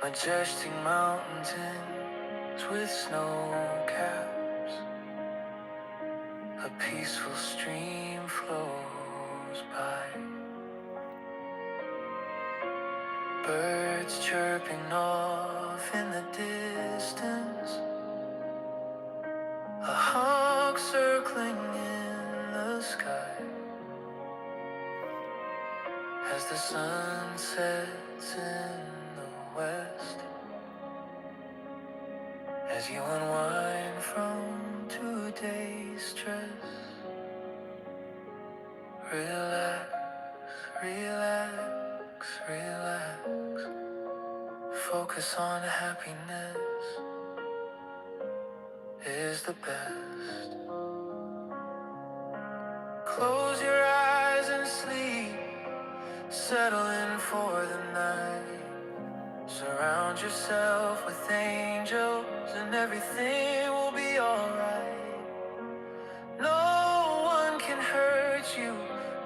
Majestic mountains with snow caps, a peaceful stream flows by. Birds chirping off in the distance, a hawk circling in the sky. As the sun sets in the west, as you unwind from today's stress, relax, relax, relax. Focus on happiness is the best. Close your eyes and sleep, settle in for the night. Surround yourself with angels and everything will be alright. No one can hurt you,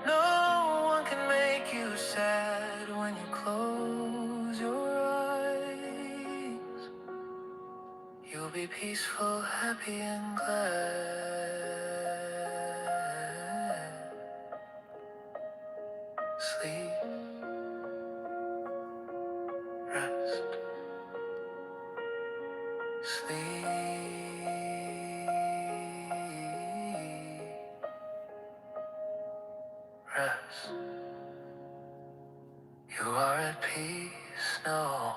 no one can make you sad when you close your eyes. You'll be peaceful, happy and glad. Sleep, rest, sleep, rest. You are at peace, no,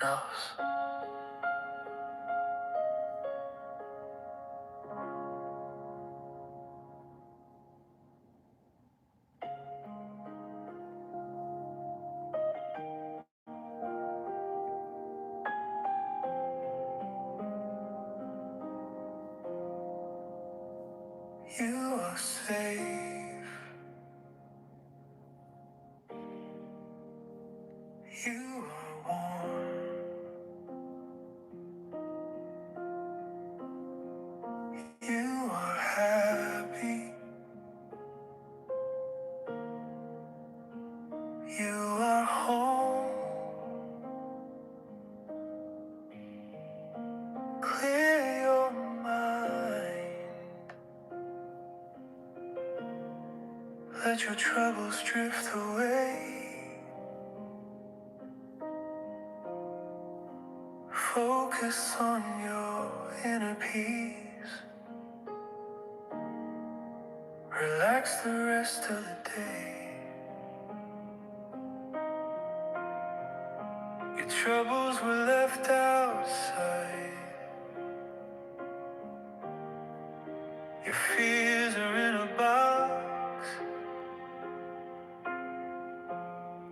no. You are safe, you are warm, you are happy, clear your mind. Let your troubles drift away. Focus on your inner peace. Relax the rest of the day. Your troubles were left outside. Your fears are in a box.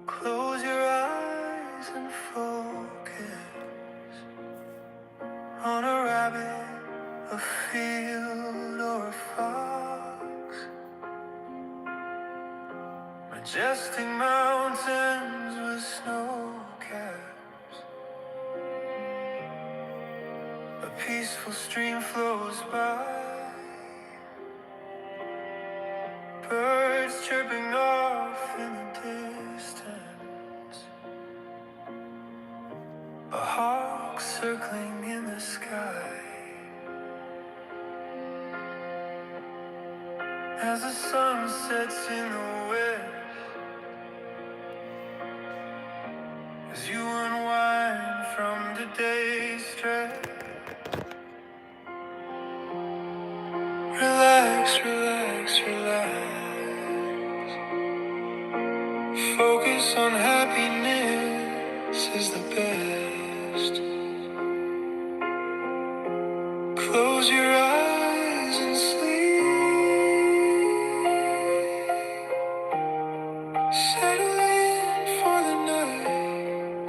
Close your eyes and focus on a rabbit, a field, or a fox. Majestic mountains with snow caps. A peaceful stream flows by. Birds chirping off in the distance. A hawk circling in the sky. As the sun sets in the west, as you unwind from today's stress, relax, relax, relax. Focus on happiness is the best. Close your eyes and sleep. Settle in for the night.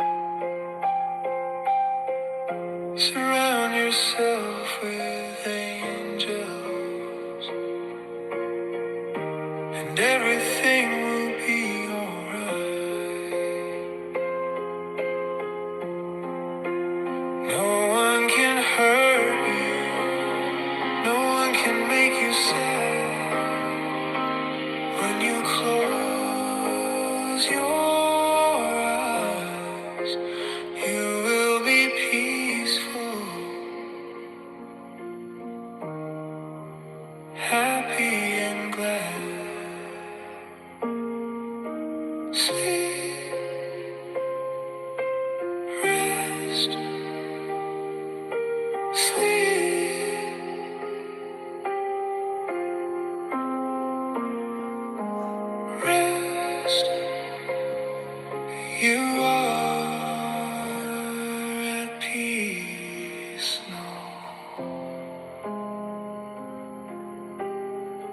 Surround yourself with angels, and everything will be alright. No one can hurt you, no one can make you sad. When you close your eyes, you will be peaceful, happy and glad. Sleep, rest, sleep, rest. You are